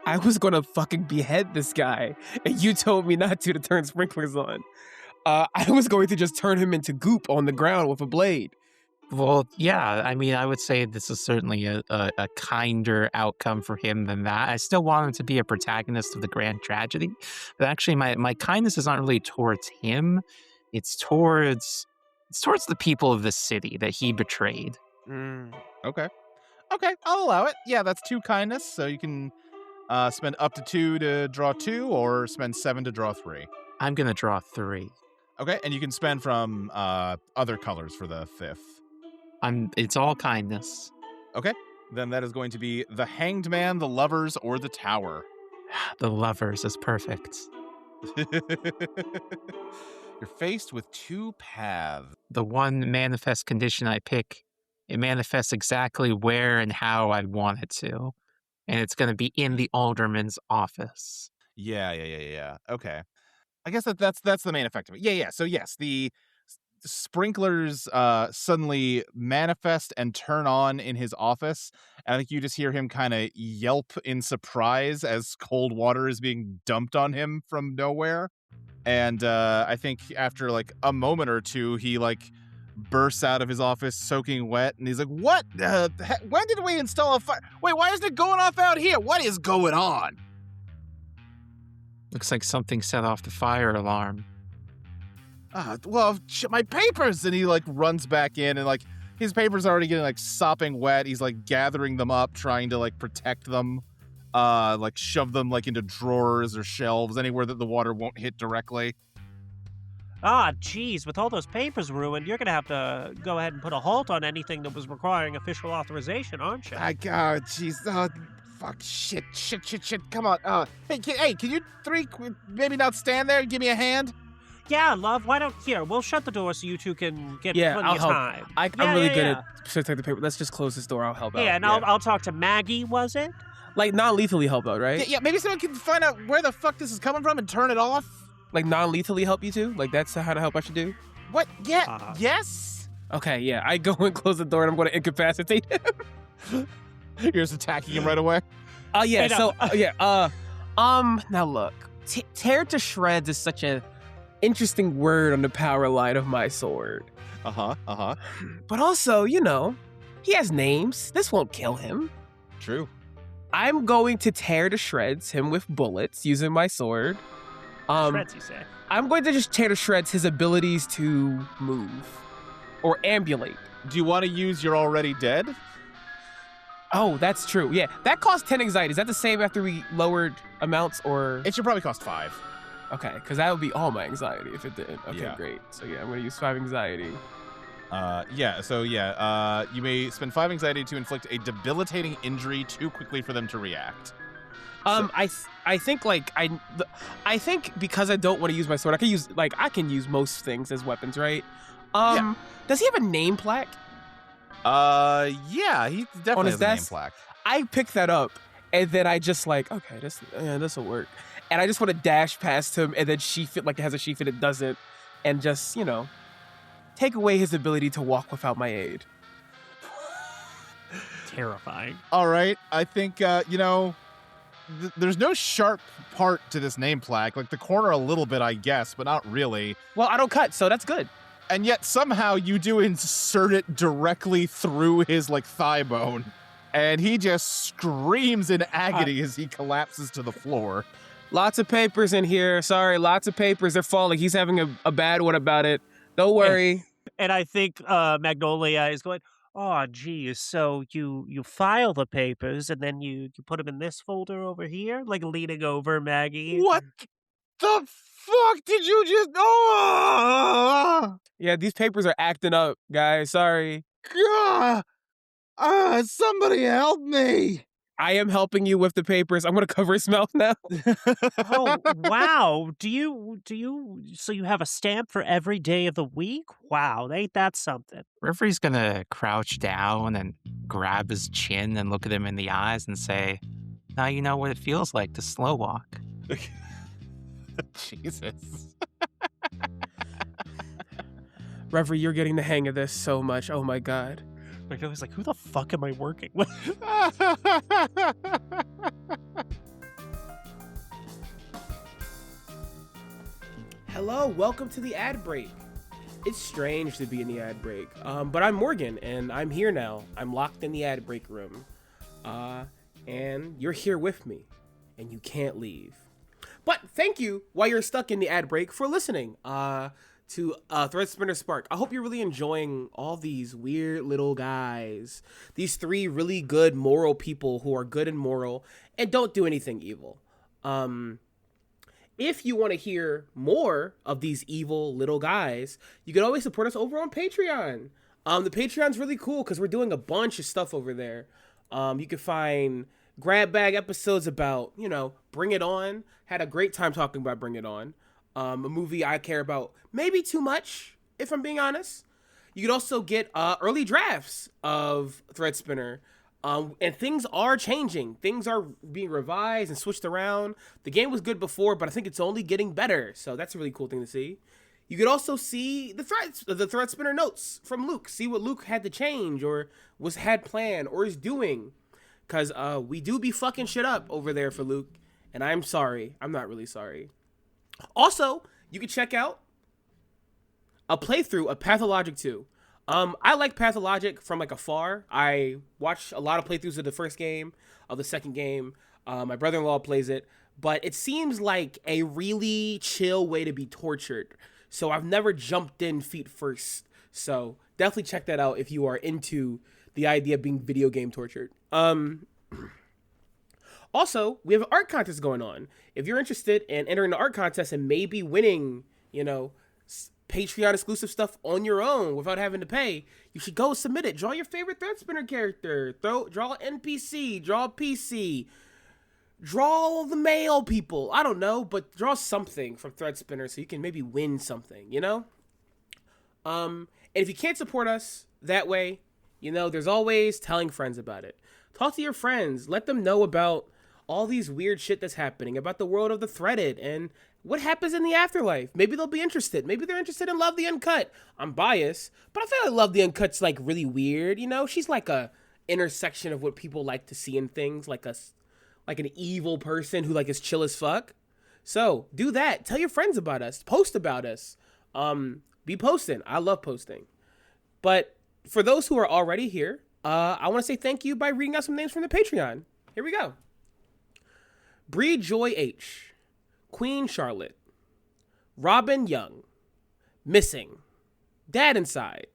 I was gonna fucking behead this guy, and you told me not to turn sprinklers on. I was going to just turn him into goop on the ground with a blade. Well, yeah, I mean, I would say this is certainly a kinder outcome for him than that. I still want him to be a protagonist of the grand tragedy, but actually my kindness is not really towards him. It's towards the people of the city that he betrayed. Okay, I'll allow it. Yeah, that's 2 kindness, so you can spend up to 2 to draw 2, or spend 7 to draw 3. I'm going to draw 3. Okay, and you can spend from other colors for the 5th. It's all kindness. Okay, then that is going to be the Hanged Man, the Lovers, or the Tower. The Lovers is perfect. You're faced with 2 paths. The one manifest condition I pick, it manifests exactly where and how I want it to. And it's going to be in the alderman's office. Yeah. Okay. I guess that's the main effect of it. Yeah. So yes, the sprinklers suddenly manifest and turn on in his office. And I think you just hear him kind of yelp in surprise as cold water is being dumped on him from nowhere. And I think after like a moment or two, he like bursts out of his office soaking wet, and he's like, "What? When did we install a fire? Wait, why isn't it going off out here? What is going on?" Looks like something set off the fire alarm. Well, my papers! And he like runs back in, and like his papers are already getting like sopping wet. He's like gathering them up, trying to like protect them, like shove them like into drawers or shelves, anywhere that the water won't hit directly. Geez, with all those papers ruined, you're gonna have to go ahead and put a halt on anything that was requiring official authorization, aren't you? Jeez. Fuck, shit. Come on. Hey, can you 3 maybe not stand there and give me a hand? Yeah, love, why don't... Here, we'll shut the door so you two can get plenty I'll of help. time. I'm really good at protecting the paper. Let's just close this door. I'll help out. Yeah, and I'll talk to Maggie, was it? Like, non-lethally help out, right? Yeah, maybe someone can find out where the fuck this is coming from and turn it off? Like, non-lethally help you too? Like, that's how to help I should do? What? Yeah, yes? Okay, yeah. I go and close the door, and I'm going to incapacitate him. You're just attacking him right away? Yeah, so, now look. Tear to shreds is such a interesting word on the power line of my sword. But But also, he has names. This won't kill him. true. I'm going to tear to shreds him with bullets using my sword. Shreds, you say? I'm going to just tear to shreds his abilities to move or ambulate. Do you want to use You're Already Dead? Oh, that's true. Yeah, that cost 10 anxiety. Is that the same after we lowered amounts or? It should probably cost 5. Okay, because that would be all my anxiety if it did. Okay, Yeah. great. So yeah, I'm going to use 5 anxiety. You may spend 5 anxiety to inflict a debilitating injury too quickly for them to react. I think because I don't want to use my sword, I can use most things as weapons, right? Does he have a name plaque? Yeah, he definitely On his has a name desk? plaque. I pick that up, and then I just okay, this will work. And I just want to dash past him, and then sheath it like it has a sheath, and it doesn't, and just take away his ability to walk without my aid. Terrifying. All right, I think there's no sharp part to this name plaque. Like the corner a little bit, I guess, but not really. Well, I don't cut, so that's good. And yet somehow you do insert it directly through his thigh bone, and he just screams in agony as he collapses to the floor. Lots of papers in here. Sorry, lots of papers. They're falling. He's having a bad one about it. Don't worry. And I think Magnolia is going, oh, geez, so you file the papers and then you put them in this folder over here? Like leaning over Maggie. What the fuck did you just... Oh! Yeah, these papers are acting up, guys. Sorry. God! Somebody help me! I am helping you with the papers. I'm gonna cover his mouth now. Oh, wow. So you have a stamp for every day of the week? Wow, ain't that something? Reverie's gonna crouch down and grab his chin and look at him in the eyes and say, "Now you know what it feels like to slow walk." Jesus. Reverie, you're getting the hang of this so much. Oh my god. Magnolia's like, who the fuck am I working with? Hello, welcome to the ad break. It's strange to be in the ad break, but I'm Morgan, and I'm here now. I'm locked in the ad break room, and you're here with me, and you can't leave. But thank you, while you're stuck in the ad break, for listening to Threadspinner Spark. I hope you're really enjoying all these weird little guys. These three really good moral people who are good and moral and don't do anything evil. If you want to hear more of these evil little guys, you can always support us over on Patreon. The Patreon's really cool because we're doing a bunch of stuff over there. You can find grab bag episodes about, Bring It On. Had a great time talking about Bring It On. A movie I care about maybe too much, if I'm being honest. You could also get early drafts of Threadspinner. And things are changing. Things are being revised and switched around. The game was good before, but I think it's only getting better. So that's a really cool thing to see. You could also see the Threadspinner notes from Luke. See what Luke had to change or had planned or is doing. Because we do be fucking shit up over there for Luke. And I'm sorry. I'm not really sorry. Also, you can check out a playthrough of Pathologic 2. I like Pathologic from afar. I watched a lot of playthroughs of the first game, of the second game. My brother-in-law plays it, but it seems like a really chill way to be tortured. So I've never jumped in feet first. So definitely check that out if you are into the idea of being video game tortured. Also, we have an art contest going on. If you're interested in entering the art contest and maybe winning, Patreon exclusive stuff on your own without having to pay, you should go submit it. Draw your favorite Threadspinner character. Draw an NPC. Draw a PC. Draw the male people. I don't know, but draw something from Threadspinner so you can maybe win something, And if you can't support us that way, there's always telling friends about it. Talk to your friends. Let them know about all these weird shit that's happening, about the world of the Threaded and what happens in the afterlife. Maybe they'll be interested. Maybe they're interested in Love the Uncut. I'm biased, but I feel like Love the Uncut's really weird. She's like a intersection of what people like to see in things, like an evil person who is chill as fuck. So do that. Tell your friends about us. Post about us. Be posting. I love posting. But for those who are already here, I want to say thank you by reading out some names from the Patreon. Here we go. Bree Joy H, Queen Charlotte, Robin Young, Missing, Dad Inside,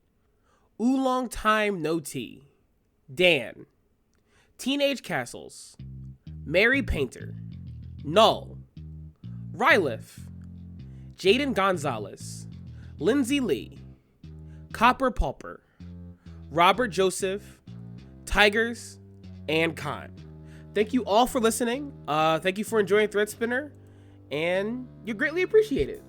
Oolong Time No Tea, Dan, Teenage Castles, Mary Painter, Null, Rylith, Jaden Gonzalez, Lindsay Lee, Copper Pulper, Robert Joseph, Tigers, and Khan. Thank you all for listening. Thank you for enjoying Threadspinner, and you're greatly appreciated.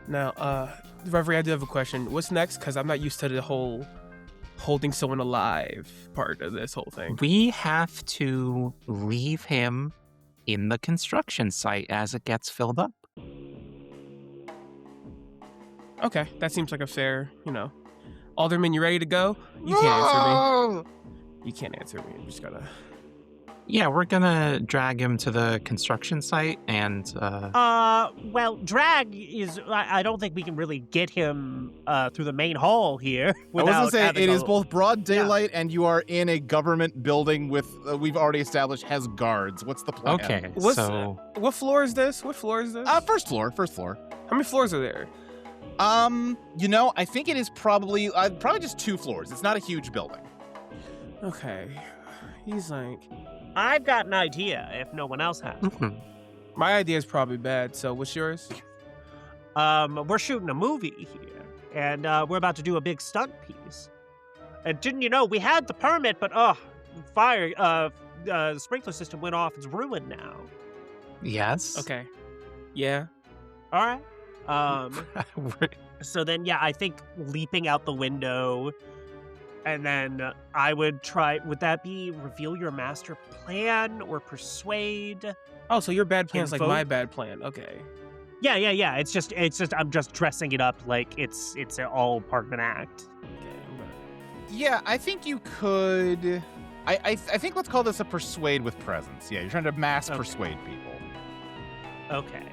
Now, Reverie, I do have a question. What's next? Because I'm not used to the whole holding someone alive part of this whole thing. We have to leave him in the construction site as it gets filled up. Okay, that seems like a fair, Alderman, you ready to go? You can't answer me. You can't answer me. I'm just gotta... Yeah, we're gonna drag him to the construction site and, Well, drag is... I don't think we can really get him through the main hall here without I was gonna say, it is a- both broad daylight and you are in a government building with, we've already established, has guards. What's the plan? Okay, What floor is this? First floor. How many floors are there? I think it is probably just 2 floors. It's not a huge building. Okay. He's like... I've got an idea if no one else has. My idea is probably bad, so what's yours? We're shooting a movie here, and we're about to do a big stunt piece. And didn't you know we had the permit, but the sprinkler system went off. It's ruined now. Yes. Okay. Yeah. All right. So then, yeah, I think leaping out the window, and then I would try. Would that be reveal your master plan or persuade? Oh, so your bad plan's like Info? my bad plan. Okay. Yeah. It's just I'm just dressing it up like it's all part of an act. Okay. I'm gonna... Yeah, I think you could. I think let's call this a persuade with presence. Yeah, you're trying to mass persuade people. Okay.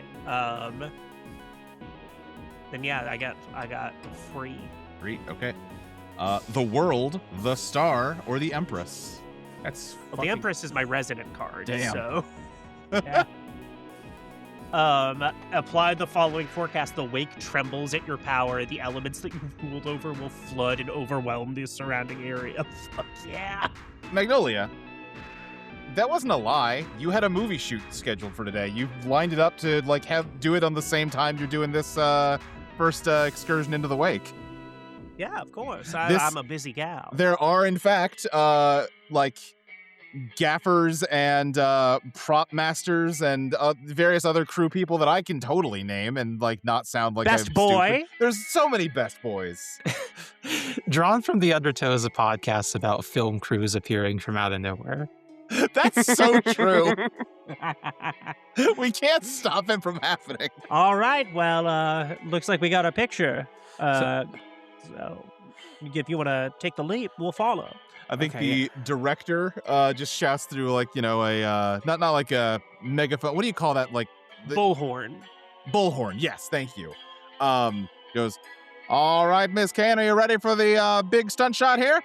Then yeah, I got free. Great. Okay. The world, the star, or the empress. That's Well, the Empress is my resident card. Damn. So. Yeah. Apply the following forecast. The wake trembles at your power. The elements that you've ruled over will flood and overwhelm the surrounding area. Fuck yeah. Magnolia. That wasn't a lie. You had a movie shoot scheduled for today. You lined it up to do it on the same time you're doing this first excursion into the wake. Yeah, of course. I'm a busy gal. There are, in fact, gaffers and prop masters and various other crew people that I can totally name and not sound like Best I'm boy. stupid. There's so many best boys. Drawn from the Undertow is a podcast about film crews appearing from out of nowhere. That's so true. We can't stop it from happening. All right. Well, looks like we got a picture. So if you want to take the leap, we'll follow. I think the director just shouts through a not like a megaphone. What do you call that? Bullhorn. Bullhorn. Yes, thank you. Goes, all right, Miss Kane, are you ready for the big stunt shot here?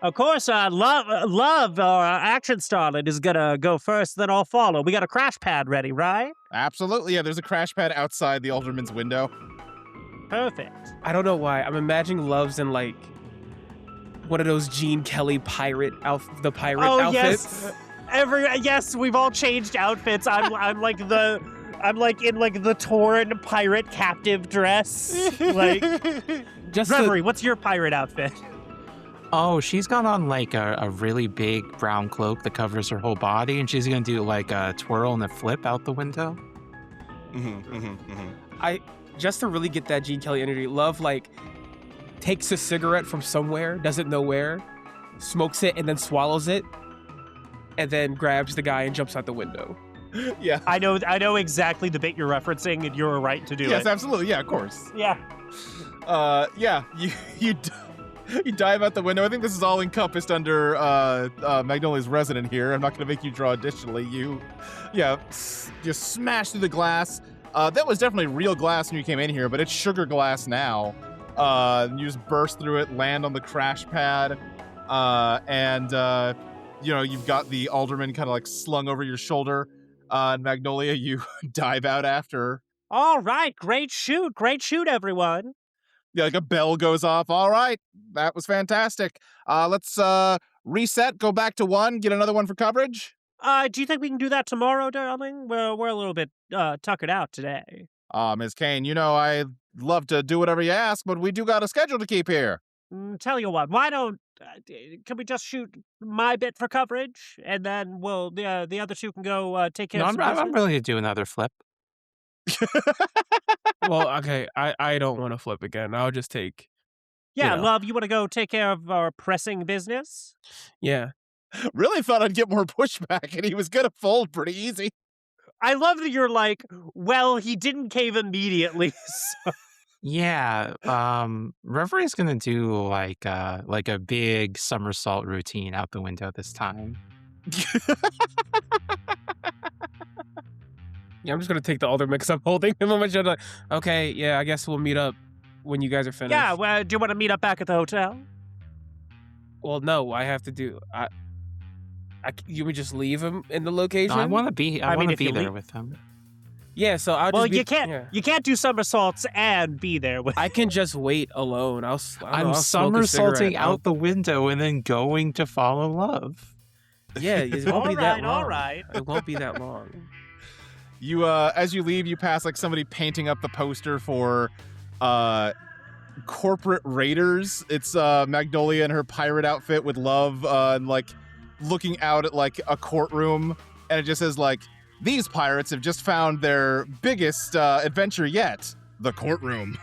Of course, love our action starlet is gonna go first, then I'll follow. We got a crash pad ready, right? Absolutely. Yeah, there's a crash pad outside the Alderman's window. Perfect. I don't know why. I'm imagining Love's in one of those Gene Kelly pirate outfits. Yes, we've all changed outfits. I'm in the torn pirate captive dress. Reverie, what's your pirate outfit? Oh, she's got on a really big brown cloak that covers her whole body, and she's gonna do a twirl and a flip out the window. Just to really get that Gene Kelly energy, Love takes a cigarette from somewhere, doesn't know where, smokes it, and then swallows it, and then grabs the guy and jumps out the window. Yeah. I know exactly the bit you're referencing, and you're right to do it. Yes, absolutely. Yeah, of course. Yeah. You dive out the window. I think this is all encompassed under Magnolia's resident here. I'm not going to make you draw additionally. You smash through the glass. That was definitely real glass when you came in here, but it's sugar glass now. You just burst through it, land on the crash pad, and you've got the Alderman kind of slung over your shoulder. And Magnolia, you dive out after. All right, great shoot, everyone. Yeah, a bell goes off. All right, that was fantastic. Let's reset, go back to 1, get another one for coverage. Do you think we can do that tomorrow, darling? We're a little bit tuckered out today. Ms. Kane, I'd love to do whatever you ask, but we do got a schedule to keep here. Tell you what, why don't can we just shoot my bit for coverage, and then the other two can go take care of some business? I'm willing to do another flip. Well, okay, I don't want to flip again. I'll just take... Yeah, Love, you want to go take care of our pressing business? Yeah. Really thought I'd get more pushback, and he was going to fold pretty easy. I love that you're well, he didn't cave immediately, so... Yeah, Reverie's gonna do a big somersault routine out the window this time. Yeah, I'm just gonna take the Alderman because I'm holding him on my shoulder. Okay, yeah, I guess we'll meet up when you guys are finished. Yeah, well, do you want to meet up back at the hotel? Well, no, I have to do... you would just leave him in the location? No, I want to be there with him. Yeah, so I'll just Well, you can't do somersaults and be there with... I can just wait alone. I'll I'm somersaulting out the window and then going to follow Love. Yeah, it won't be that long. All right. It won't be that long. You, as you leave, you pass somebody painting up the poster for corporate raiders. It's Magnolia in her pirate outfit with Love and like looking out at like a courtroom, and it just says like, these pirates have just found their biggest adventure yet, the courtroom.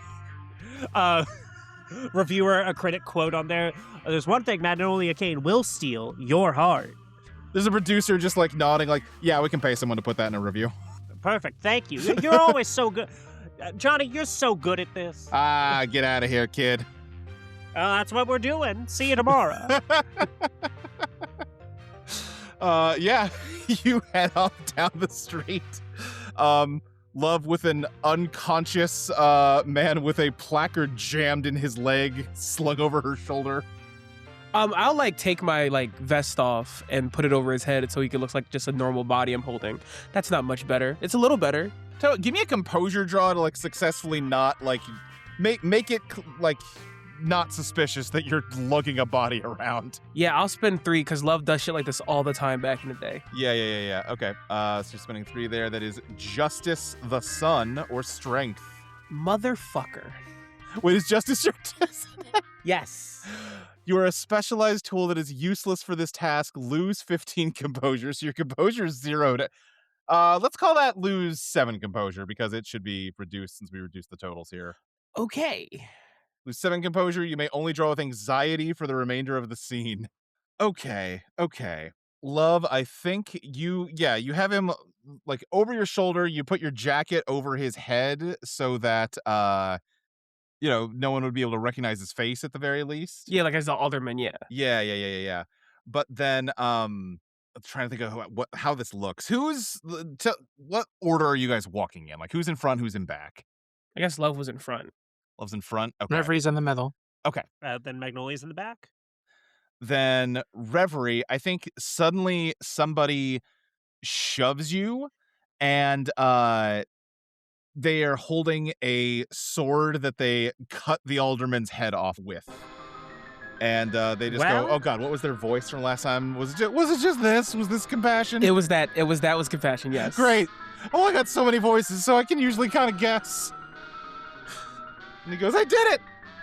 Reviewer, a critic quote on there. There's one thing Magnolia Kane will steal, your heart. There's a producer just like nodding like, yeah, we can pay someone to put that in a review. Perfect, thank you. You're always so good. Johnny, you're so good at this. Get out of here, kid. That's what we're doing. See you tomorrow. Yeah, you head off down the street. Love with an unconscious man with a placard jammed in his leg, slung over her shoulder. I'll like take my like vest off and put it over his head so he looks like just a normal body I'm holding. That's not much better. It's a little better. So give me a composure draw to like successfully not like make it like not suspicious that you're lugging a body around. Yeah, I'll spend 3 because Love does shit like this all the time back in the day. Yeah. Okay. So you're spending 3 there. That is Justice the Sun or Strength. Motherfucker. Wait, is Justice your test? Yes. You are a specialized tool that is useless for this task. Lose 15 composure. So your composure is 0 to... let's call that lose 7 composure because it should be reduced since we reduced the totals here. Okay. Lose 7 composure. You may only draw with anxiety for the remainder of the scene. Okay. Love, I think you have him like over your shoulder. You put your jacket over his head so that no one would be able to recognize his face at the very least. Yeah, like as the Alderman, yeah. Yeah. But then I'm trying to think of how this looks. What order are you guys walking in? Like who's in front, who's in back? I guess Love was in front. Love's in front. Okay. Reverie's in the middle. Okay. Then Magnolia's in the back. Then Reverie, I think suddenly somebody shoves you and they are holding a sword that they cut the alderman's head off with. And they just go, oh God, what was their voice from last time? Was it just this? Was this compassion? It was that was compassion, yes. Great. Oh, I got so many voices, so I can usually kind of guess. And he goes, I did it!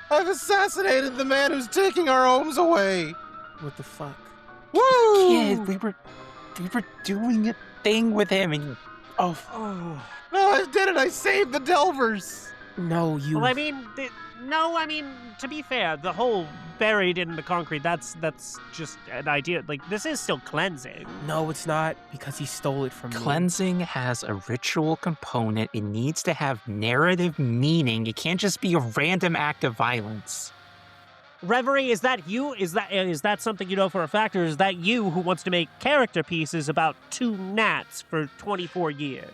I've assassinated the man who's taking our homes away. What the fuck? Woo! Kid, we were doing a thing with him and Oh. No, I did it! I saved the Delvers! No, you... Well, I mean, to be fair, the whole buried in the concrete, that's just an idea. Like, this is still cleansing. No, it's not, because he stole it from me. cleansing has a ritual component. It needs to have narrative meaning. It can't just be a random act of violence. Reverie, is that you? Is that something you know for a fact, or is that you who wants to make character pieces about 2 gnats for 24 years?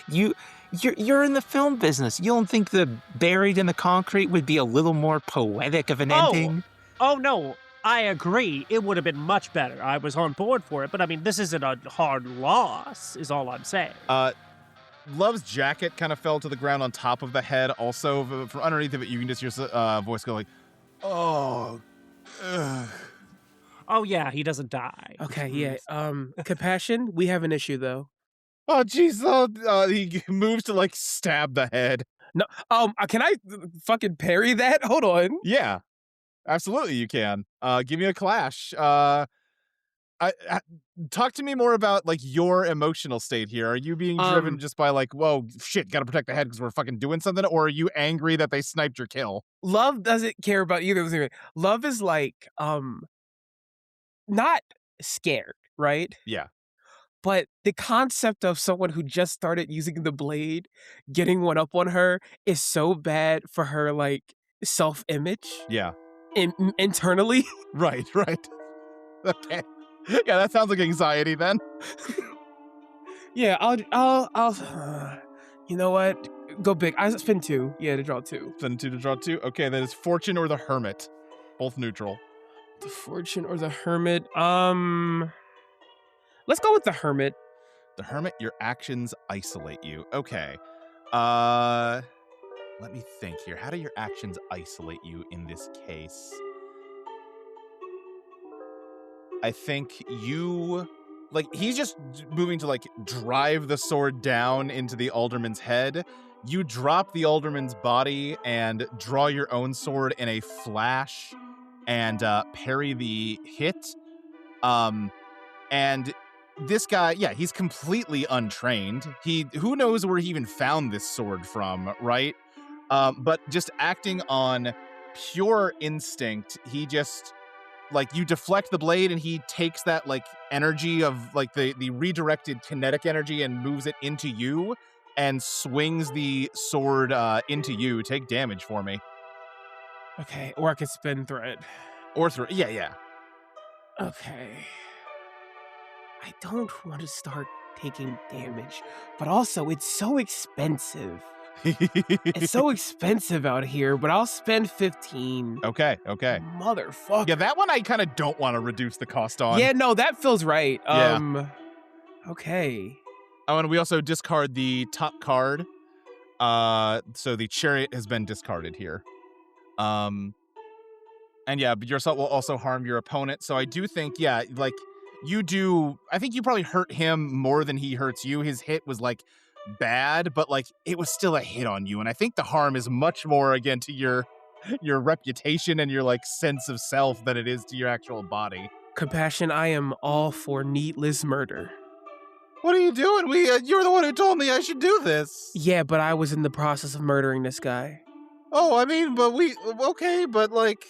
You're in the film business. You don't think the buried in the concrete would be a little more poetic of an ending? Oh no, I agree. It would have been much better. I was on board for it, but I mean, this isn't a hard loss, is all I'm saying. Love's jacket kind of fell to the ground on top of the head. Also, from underneath of it, you can just hear voice go like, "Oh, ugh." Oh yeah, he doesn't die. Okay, yeah. Compassion, we have an issue, though. Oh, jeez. He moves to like stab the head. No, can I fucking parry that? Hold on. Yeah, absolutely, you can. Give me a clash. I talk to me more about like your emotional state here. Are you being driven just by like, whoa, shit, gotta protect the head because we're fucking doing something, or are you angry that they sniped your kill? Love doesn't care about either of those. Love is like, not scared, right? Yeah. But the concept of someone who just started using the blade, getting one up on her, is so bad for her like self-image. Yeah. Internally. Right. Okay. Yeah, that sounds like anxiety then. Yeah, I'll you know what? Go big. I spin 2. Yeah, to draw 2. Spin 2 to draw 2. Okay, that is Fortune or the Hermit. Both neutral. The Fortune or the Hermit. Let's go with the Hermit. The Hermit, your actions isolate you. Okay. Let me think here. How do your actions isolate you in this case? I think you, like, he's just moving to, like, drive the sword down into the alderman's head. You drop the Alderman's body and draw your own sword in a flash and parry the hit. And this guy, yeah, he's completely untrained. Who knows where he even found this sword from, right? But just acting on pure instinct, he just, like, you deflect the blade and he takes that, like, energy of, like, the redirected kinetic energy and moves it into you and swings the sword into you. Take damage for me. Okay, or I could spin thread. Or yeah. Okay. I don't want to start taking damage, but also it's so expensive. It's so expensive out here, but I'll spend 15. Okay. Motherfucker. Yeah, that one I kind of don't want to reduce the cost on. Yeah, no, that feels right. Yeah. Okay. Oh, and we also discard the top card. So the chariot has been discarded here. And yeah, but your assault will also harm your opponent. So I do think, yeah, like I think you probably hurt him more than he hurts you. His hit was like bad, but like it was still a hit on you. And I think the harm is much more, again, to your reputation and your like sense of self than it is to your actual body. Compassion, I am all for needless murder. What are you doing? You're the one who told me I should do this. Yeah, but I was in the process of murdering this guy. Oh, I mean, but okay, but like,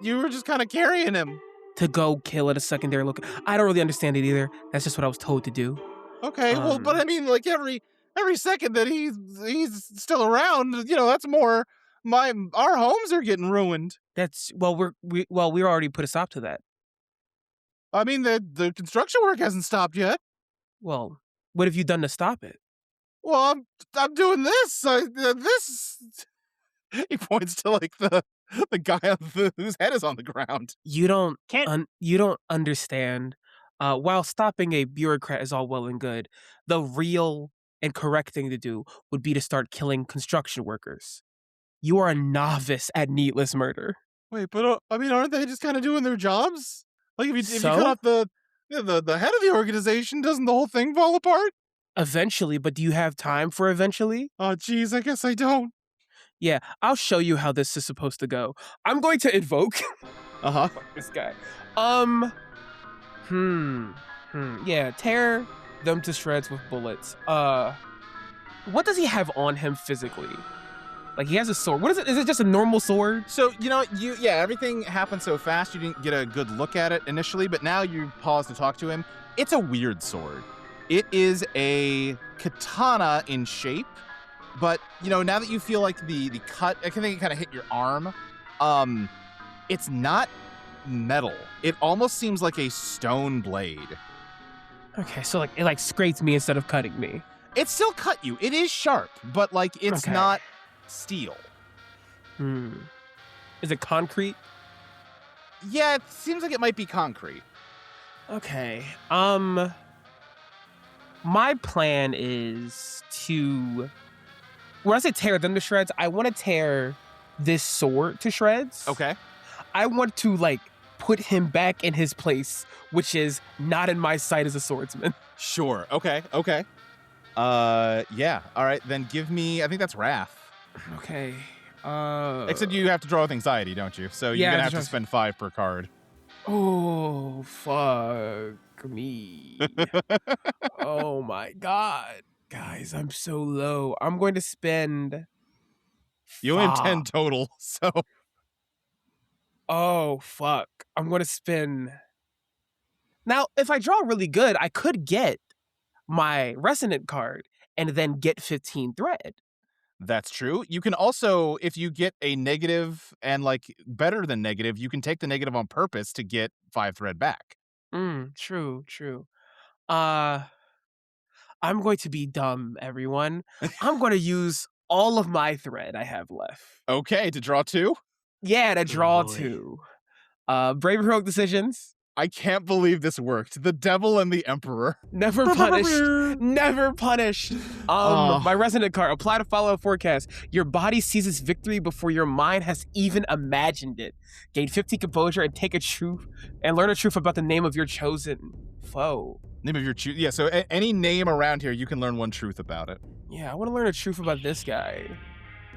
you were just kind of carrying him. To go kill at a secondary location. I don't really understand it either. That's just what I was told to do. Okay, well, but I mean, like every second that he's still around, that's more. Our homes are getting ruined. That's we already put a stop to that. I mean, the construction work hasn't stopped yet. Well, what have you done to stop it? Well, I'm doing this. This. He points to like the guy whose head is on the ground. You don't Can't- you don't understand. While stopping a bureaucrat is all well and good, the real and correct thing to do would be to start killing construction workers. You are a novice at needless murder. Wait, but I mean, aren't they just kind of doing their jobs? Like, if you So? cut off the head of the organization, doesn't the whole thing fall apart? Eventually, but do you have time for eventually? Oh, geez, I guess I don't. Yeah, I'll show you how this is supposed to go. I'm going to invoke Uh-huh. Fuck this guy. Yeah, tear them to shreds with bullets. What does he have on him physically? Like, he has a sword. What is it? Is it just a normal sword? So, everything happened so fast you didn't get a good look at it initially, but now you pause to talk to him. It's a weird sword. It is a katana in shape, but, now that you feel like the cut, I think it kind of hit your arm, it's not metal. It almost seems like a stone blade. Okay, so like it scrapes me instead of cutting me. It still cut you. It is sharp, but like it's Okay. not steel. Is it concrete? Yeah, it seems like it might be concrete. Okay. My plan is to, when I say tear them to shreds, I want to tear this sword to shreds. Okay. I want to put him back in his place, which is not in my sight as a swordsman. Sure. Okay. Yeah. All right. Then give me. I think that's wrath. Okay. Except you have to draw with anxiety, don't you? So you're Yeah, gonna I have to just- spend 5 per card. Oh, fuck me. Oh my god. Guys, I'm so low. I'm going to spend. You only have 10 Fuck. total. So Oh, fuck. I'm going to spin. Now, if I draw really good, I could get my resonant card and then get 15 thread. that's true. You can also, if you get a negative and better than negative, you can take the negative on purpose to get 5 thread back. True. I'm going to be dumb, everyone. I'm going to use all of my thread I have left. Okay, to draw 2. Yeah, to draw boy. 2. Brave heroic decisions. I can't believe this worked. The devil and the emperor. Never punished. Never punished. Oh. My resonant card. Apply to follow-up forecast. Your body seizes victory before your mind has even imagined it. Gain 50 composure and learn a truth about the name of your chosen foe. Name of your yeah, so any name around here, you can learn one truth about it. Yeah, I want to learn a truth about this guy.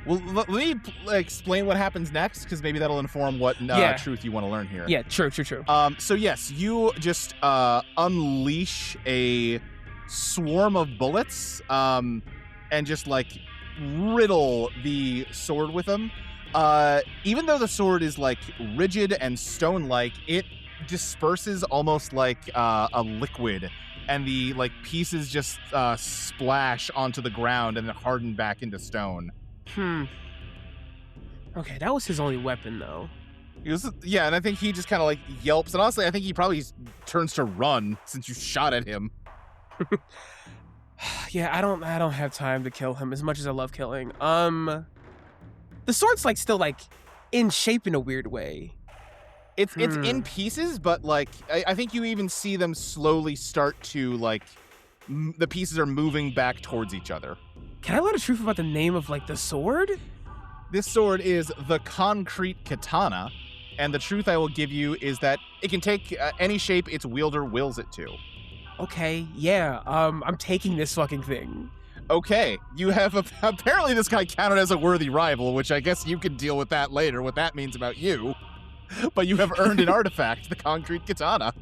Well, let me explain what happens next, because maybe that'll inform what truth you want to learn here. Yeah, true. So yes, you just unleash a swarm of bullets, and just like riddle the sword with them. Even though the sword is like rigid and stone-like, it disperses almost like a liquid, and the like pieces just splash onto the ground and then harden back into stone. Okay, that was his only weapon, though. Yeah, and I think he just kind of like yelps, and honestly, I think he probably turns to run since you shot at him. Yeah, I don't have time to kill him as much as I love killing. The sword's like still like in shape in a weird way. It's in pieces, but like I think you even see them slowly start to like the pieces are moving back towards each other. Can I learn a truth about the name of like the sword? This sword is the concrete katana, and the truth I will give you is that it can take any shape its wielder wills it to. Okay, yeah, I'm taking this fucking thing. Okay, you have apparently this guy counted as a worthy rival, which I guess you can deal with that later, what that means about you. But you have earned an artifact, the concrete katana.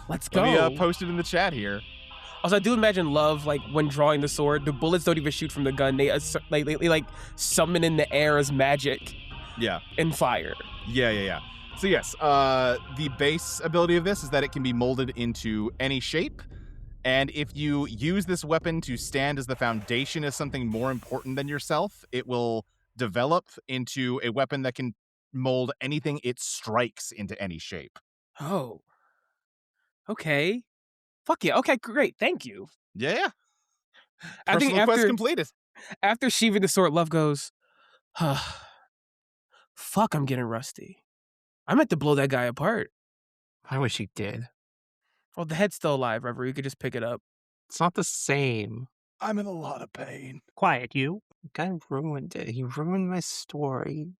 Let's go. Let me post it in the chat here. Also, I do imagine Love, like, when drawing the sword, the bullets don't even shoot from the gun. They like summon in the air as magic. Yeah. And fire. Yeah. So yes, the base ability of this is that it can be molded into any shape. And if you use this weapon to stand as the foundation of something more important than yourself, it will develop into a weapon that can mold anything it strikes into any shape. Oh. Okay. Fuck yeah. Okay, great. Thank you. Yeah. I think Personal quest completed. After sheathing the sword, Love goes, fuck, I'm getting rusty. I meant to blow that guy apart. I wish you did. Well, the head's still alive, Reverie. You could just pick it up. It's not the same. I'm in a lot of pain. Quiet, you. The guy ruined it. He ruined my story.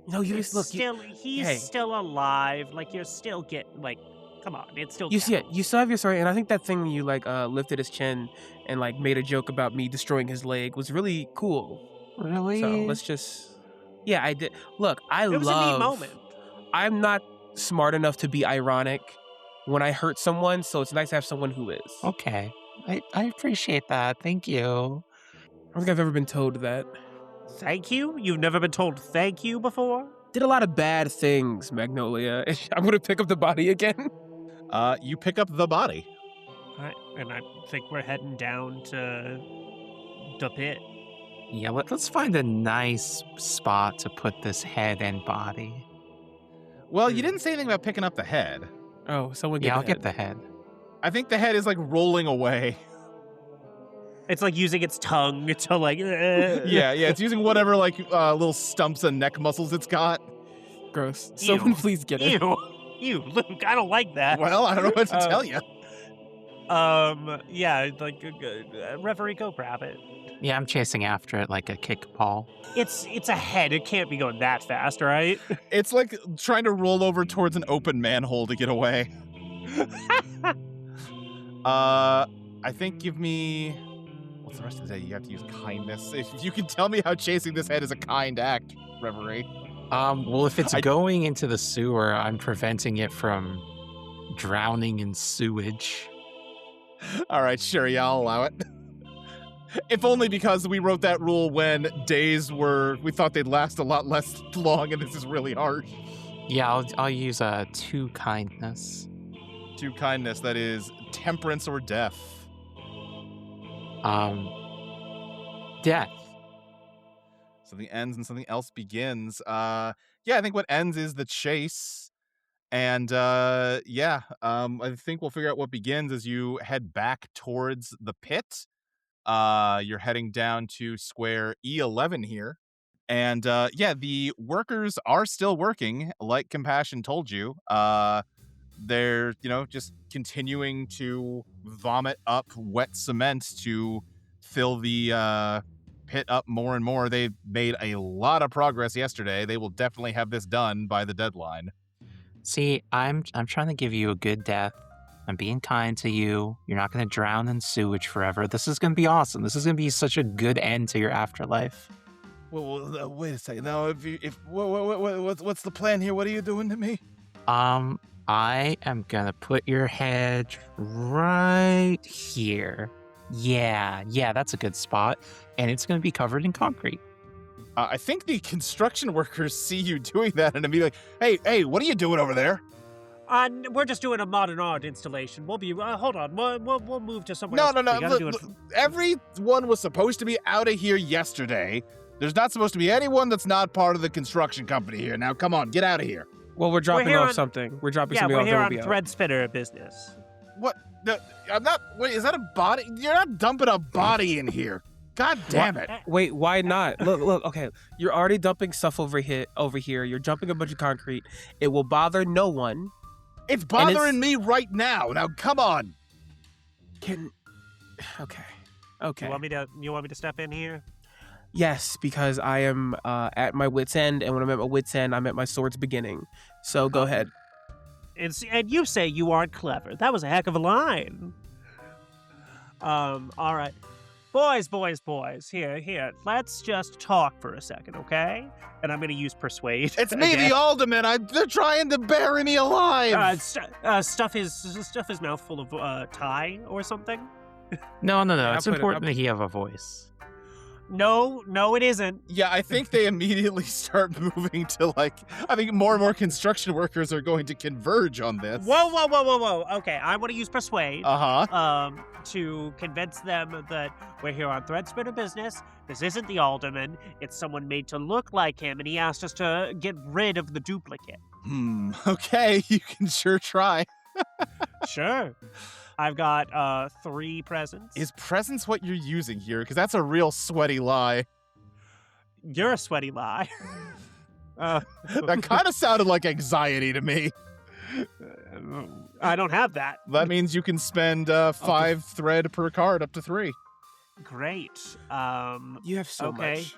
No, you just look. He's still alive. Like, you're still come on, it's still. You still have your story, and I think that thing when you like lifted his chin and like made a joke about me destroying his leg was really cool. Really? So let's just. Yeah, I did. Look, It was a neat moment. I'm not smart enough to be ironic when I hurt someone, so it's nice to have someone who is. Okay. I appreciate that. Thank you. I don't think I've ever been told that. Thank you? You've never been told thank you before? Did a lot of bad things, Magnolia. I'm gonna pick up the body again. You pick up the body. And I think we're heading down to the pit. Yeah, let's find a nice spot to put this head and body. Well, you didn't say anything about picking up the head. Oh, someone get Yeah, the I'll head. get the head. I think the head is like rolling away. It's like using its tongue to like. Yeah, it's using whatever like little stumps and neck muscles it's got. Gross. Ew. Someone please get it. Ew, Luke, I don't like that. Well, I don't know what to tell you. Yeah, like Reverie, go grab it. Yeah, I'm chasing after it like a kickball. It's a head. It can't be going that fast, right? It's like trying to roll over towards an open manhole to get away. I think give me... What's the rest of the day? You have to use kindness. If you can tell me how chasing this head is a kind act, Reverie. Well, if it's going into the sewer, I'm preventing it from drowning in sewage. All right, sure, yeah, I'll allow it. If only because we wrote that rule when we thought they'd last a lot less long, and this is really harsh. Yeah, I'll use 2 kindness. 2 kindness, that is temperance or death. Death. Something ends and something else begins. I think what ends is the chase. And I think we'll figure out what begins as you head back towards the pit. You're heading down to square E11 here. And the workers are still working, like Compassion told you. they're, just continuing to vomit up wet cement to fill the pit up more and more. They made a lot of progress yesterday. They will definitely have this done by the deadline. See, I'm trying to give you a good death. I'm being kind to you. You're not going to drown in sewage forever. This is going to be awesome. This is going to be such a good end to your afterlife. Well, wait a second. Now, what's the plan here? What are you doing to me? I am going to put your head right here. Yeah, that's a good spot. And it's going to be covered in concrete. I think the construction workers see you doing that and be like, hey, what are you doing over there? We're just doing a modern art installation. We'll be, hold on, we'll move to somewhere No, else. no. We gotta do it. Everyone was supposed to be out of here yesterday. There's not supposed to be anyone that's not part of the construction company here. Now, come on, get out of here. Well, we're dropping here off on- something. We're dropping Yeah, something we're off. here That on will be out. Threadspinner business. What? No, I'm not. Wait, is that a body? You're not dumping a body in here. God damn it. Wait, why not? Look. Okay, you're already dumping stuff over here. You're dumping a bunch of concrete. It will bother no one. It's bothering me right now. Now, come on. Okay. You want me to step in here? Yes, because I am at my wit's end, and when I'm at my wit's end, I'm at my sword's beginning. So go ahead. And you say you aren't clever. That was a heck of a line. All right. Boys. Here. Let's just talk for a second, okay? And I'm going to use persuade. It's me, again. the Alderman. They're trying to bury me alive. Stuff is now full of tie or something. No. Yeah, It's important that he have a voice. No, it isn't. Yeah, I think they immediately start moving to, I think more and more construction workers are going to converge on this. Whoa. Okay, I want to use persuade. Uh-huh. To convince them that we're here on Threadspinner business. This isn't the Alderman. It's someone made to look like him, and he asked us to get rid of the duplicate. Okay, you can sure try. Sure. I've got 3 presents. Is presence what you're using here? Because that's a real sweaty lie. You're a sweaty lie. That kind of sounded like anxiety to me. I don't have that. That means you can spend 5 thread per card, up to 3. Great. You have so okay. much.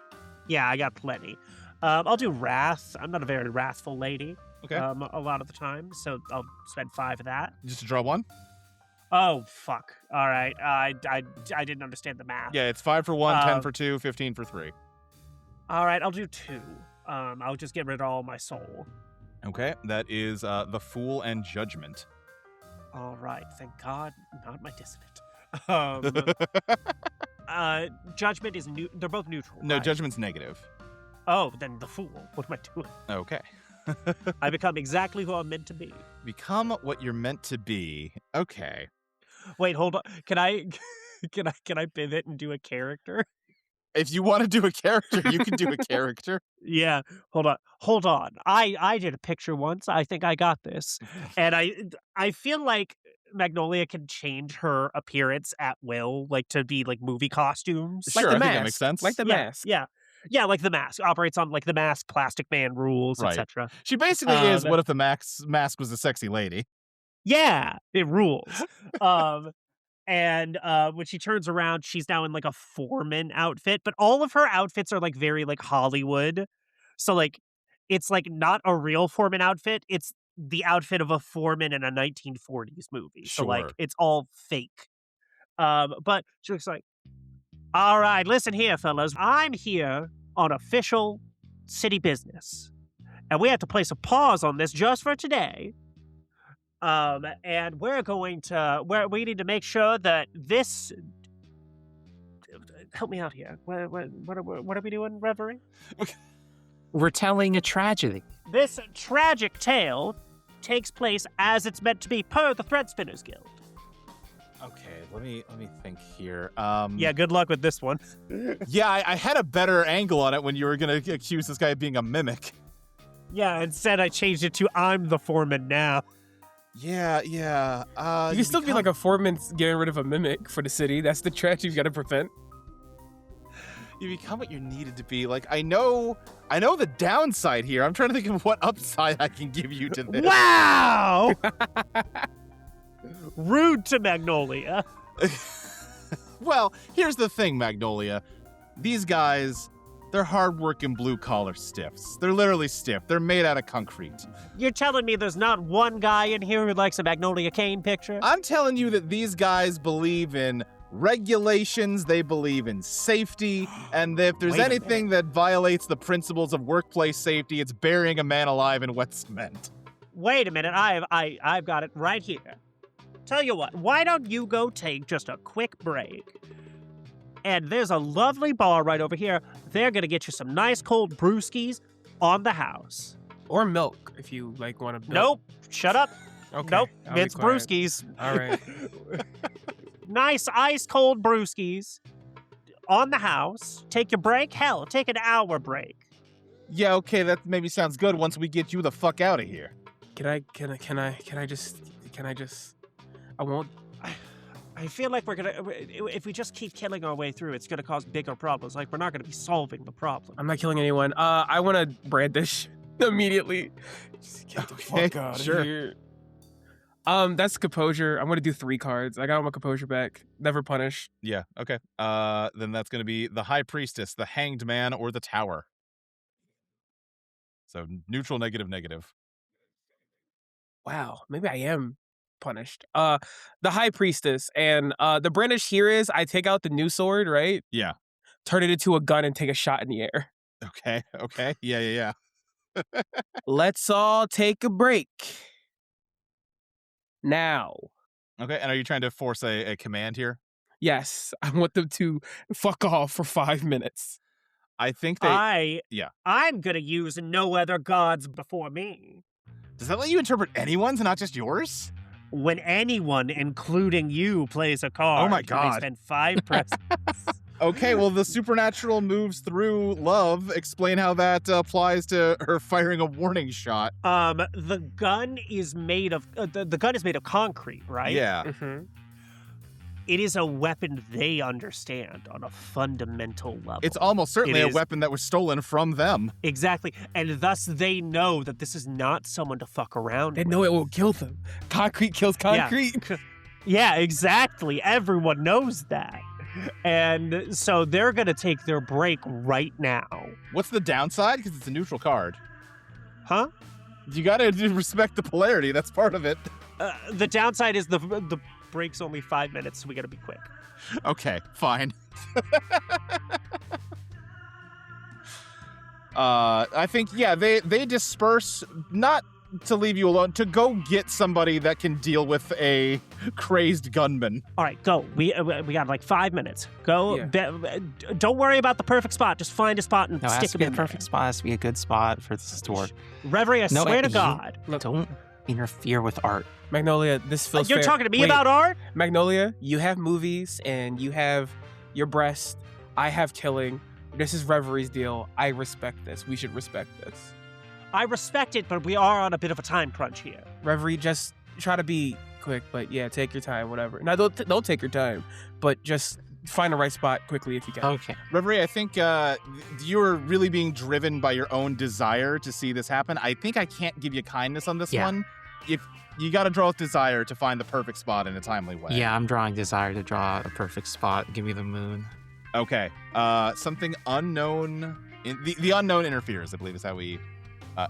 Yeah, I got plenty. I'll do wrath. I'm not a very wrathful lady. Okay. A lot of the time, so I'll spend 5 of that. Just to draw 1? Oh, fuck. All right. I didn't understand the math. Yeah, it's 5 for 1, 10 for 2, 15 for 3. All right, I'll do 2. I'll just get rid of all my soul. Okay, that is the Fool and Judgment. All right, thank God, not my dissonant. Judgment is new. They're both neutral. No, right? Judgment's negative. Oh, then the Fool. What am I doing? Okay. I become exactly who I'm meant to be. Become what you're meant to be. Okay. Wait, hold on. Can I pivot and do a character? If you want to do a character, you can do a character. Yeah. Hold on. I did a picture once. I think I got this. And I feel like Magnolia can change her appearance at will, to be movie costumes. Sure, Like the I think mask. that makes sense. Like the mask. Yeah, like the mask operates on the mask, Plastic Man rules, Right. etc. She basically is what if the mask was a sexy lady. Yeah, it rules. And when she turns around, she's now in a foreman outfit, but all of her outfits are very Hollywood. So it's not a real foreman outfit. It's the outfit of a foreman in a 1940s movie. So Sure. it's all fake. But she looks like, all right, listen here, fellas. I'm here on official city business, and we have to place a pause on this just for today. And we need to make sure that this. Help me out here. What are we doing, Reverie? We're telling a tragedy. This tragic tale takes place as it's meant to be per the Threadspinners Guild. Okay, let me think here. Yeah, good luck with this one. Yeah, I had a better angle on it when you were gonna accuse this guy of being a mimic. Yeah, instead I changed it to I'm the foreman now. Yeah. You can still be like a foreman getting rid of a mimic for the city. That's the tragedy you got to prevent. You become what you're needed to be. I know the downside here. I'm trying to think of what upside I can give you to this. Wow! Rude to Magnolia. Well, here's the thing, Magnolia. These guys, they're hardworking blue-collar stiffs. They're literally stiff. They're made out of concrete. You're telling me there's not one guy in here who likes a Magnolia Kane picture? I'm telling you that these guys believe in regulations, they believe in safety, and if there's Wait a anything that violates the principles of workplace safety, it's burying a man alive in wet cement. Wait a minute, I've got it right here. Tell you what, why don't you go take just a quick break? And there's a lovely bar right over here. They're gonna get you some nice cold brewskis on the house. Or milk, if you like want to. Nope, shut up. Okay. Nope, I'll be it's quiet. brewskis. All right. Nice ice cold brewskis on the house. Take your break. Hell, take an hour break. Yeah, okay, that maybe sounds good once we get you the fuck out of here. Can I just? I won't. I feel like we're gonna. If we just keep killing our way through, it's gonna cause bigger problems. Like we're not gonna be solving the problem. I'm not killing anyone. I want to brandish immediately. Just get the Okay, fuck out sure. of here. That's composure. I'm gonna do 3 cards. I got my composure back. Never punish. Yeah, okay. Then that's going to be the High Priestess, the Hanged Man, or the Tower. So neutral, negative, negative. Wow, maybe I am punished. The High Priestess, and the brandish here is I take out the new sword, right? Yeah. Turn it into a gun and take a shot in the air. Okay. Yeah. Let's all take a break. Now. Okay, and are you trying to force a command here? Yes, I want them to fuck off for 5 minutes. I think they... I'm gonna use no other gods before me. Does that let you interpret anyone's, not just yours? When anyone, including you, plays a card, Oh my you may God. spend 5 press. Okay, well, the supernatural moves through love. Explain how that applies to her firing a warning shot. The gun is made of the gun is made of concrete, right? Yeah. Mm-hmm. It is a weapon they understand on a fundamental level. It's almost certainly It a is. weapon that was stolen from them. Exactly, and thus they know that this is not someone to fuck around They with. know it will kill them. Concrete kills concrete. Yeah, exactly. Everyone knows that. And so they're going to take their break right now. What's the downside? Because it's a neutral card. Huh? You gotta respect the polarity. That's part of it. The downside is the break's only 5 minutes, so we got to be quick. Okay, fine. I think, yeah, they disperse, not to leave you alone, to go get somebody that can deal with a crazed gunman. All right, go. We got like 5 minutes. Go. Yeah. Don't worry about the perfect spot. Just find a spot and No, it has stick to him be in the there. perfect spot. It has to be a good spot for this to work. Reverie, I No, swear to you- God. Don't interfere with art. Magnolia, this feels You're fair. talking to me Wait, about art? Magnolia, you have movies and you have your breast. I have killing. This is Reverie's deal. I respect this. We should respect this. I respect it, but we are on a bit of a time crunch here. Reverie, just try to be quick, but yeah, take your time, whatever. Now, don't take your time, but just find the right spot quickly if you can. Okay. Reverie, I think you're really being driven by your own desire to see this happen. I think I can't give you kindness on this Yeah. one. If you got to draw with desire to find the perfect spot in a timely way. Yeah, I'm drawing desire to draw a perfect spot. Give me the moon. Okay. Something unknown. The unknown interferes, I believe is how we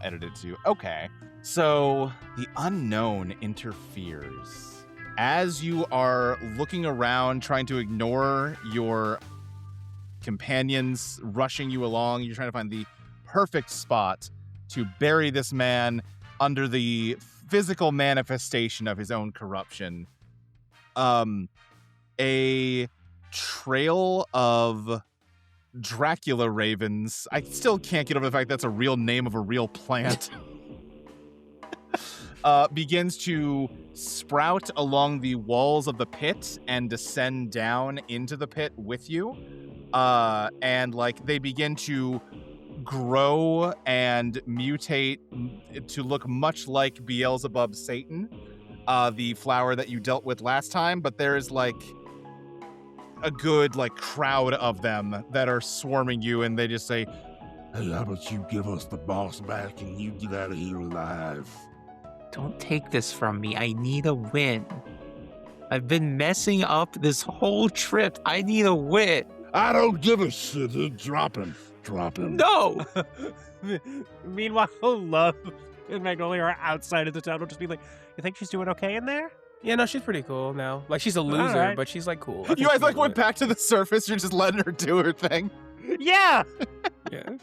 edited to. Okay. So the unknown interferes. As you are looking around, trying to ignore your companions rushing you along, you're trying to find the perfect spot to bury this man under the physical manifestation of his own corruption. A trail of Dracula ravens. I still can't get over the fact that's a real name of a real plant. Begins to sprout along the walls of the pit and descend down into the pit with you. And like they begin to grow and mutate to look much like Beelzebub Satan, the flower that you dealt with last time, but there is like a good like crowd of them that are swarming you, and they just say, Hey, how about you give us the boss back and you get out of here alive? Don't take this from me. I need a win. I've been messing up this whole trip. I need a wit. I don't give a shit. Drop him. Drop him. No. Meanwhile, Love and Magnolia are outside of the tunnel, just be like, "You think she's doing okay in there?" Yeah, no, she's pretty cool now. Like, she's a loser, right. but she's like cool. I You think guys she's like cool. went back to the surface. You're just letting her do her thing. Yeah. Yeah.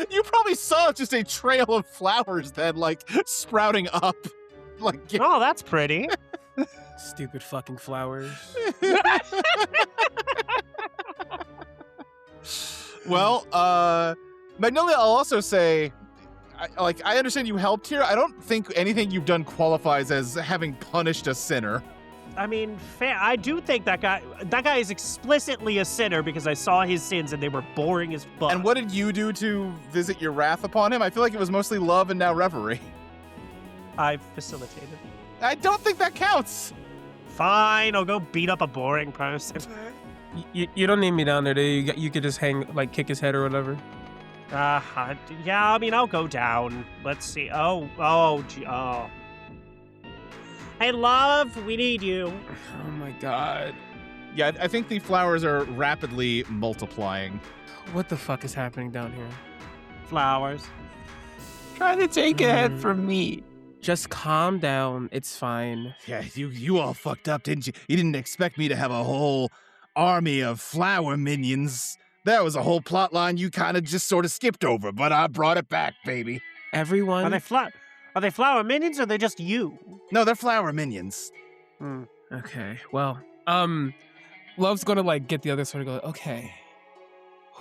You probably saw just a trail of flowers then, like sprouting up. Like, Oh, that's pretty. Stupid fucking flowers. well, Magnolia, I'll also say, I understand you helped here. I don't think anything you've done qualifies as having punished a sinner. I mean, I do think that guy is explicitly a sinner because I saw his sins and they were boring as fuck. And what did you do to visit your wrath upon him? I feel like it was mostly love and now reverie. I facilitated. I don't think that counts. Fine, I'll go beat up a boring person. You don't need me down there, do you? You could just kick his head or whatever. Yeah, I mean, I'll go down. Let's see. Oh. Hey, Love, we need you. Oh my god. Yeah, I think the flowers are rapidly multiplying. What the fuck is happening down here? Flowers. Trying to take a head from me. Just calm down. It's fine. Yeah, you all fucked up, didn't you? You didn't expect me to have a whole army of flower minions. That was a whole plot line you kind of just sort of skipped over, but I brought it back, baby. Everyone. Are they flower minions or are they just you? No, they're flower minions. Okay. Well, Love's gonna get the other sword and go, okay.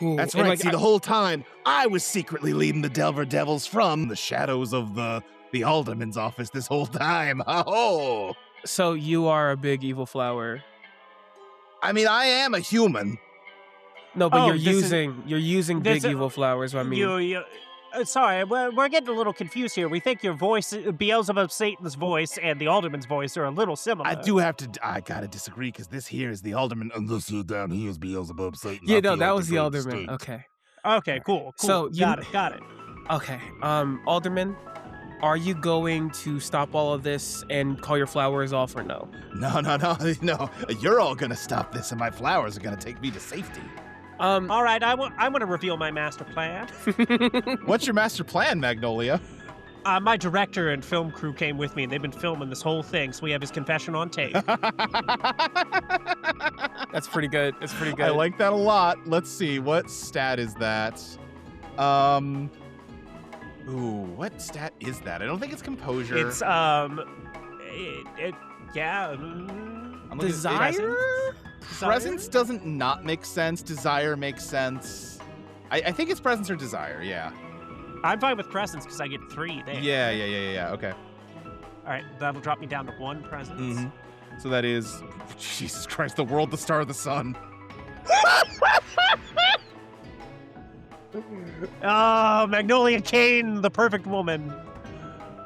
Ooh. That's And, right. See, the whole time, I was secretly leading the Delver Devils from the shadows of the Alderman's office this whole time. Oh. So you are a big evil flower. I mean, I am a human. No, but Oh, you're using big evil flowers. I mean, Sorry, we're getting a little confused here. We think your voice, Beelzebub Satan's voice, and the Alderman's voice are a little similar. I gotta disagree, because this here is the Alderman. And this here down here is Beelzebub Satan. yeah, I no, feel that like was the great Alderman. mistake. Okay. Okay, cool. So got it. Okay. Alderman, are you going to stop all of this and call your flowers off or no? No. You're all gonna stop this, and my flowers are gonna take me to safety. All right, I want to reveal my master plan. What's your master plan, Magnolia? My director and film crew came with me, and they've been filming this whole thing, so we have his confession on tape. That's pretty good. It's pretty good. I like that a lot. Let's see, what stat is that? Ooh, what stat is that? I don't think it's composure. It's I'm looking at- Desire? Presence doesn't not make sense. Desire makes sense. I think it's presence or desire, yeah. I'm fine with presence because I get 3 there. Yeah, okay. All right, that'll drop me down to 1 presence. Mm-hmm. So that is, Jesus Christ, the world, the star, the sun. Oh, Magnolia Kane, the perfect woman.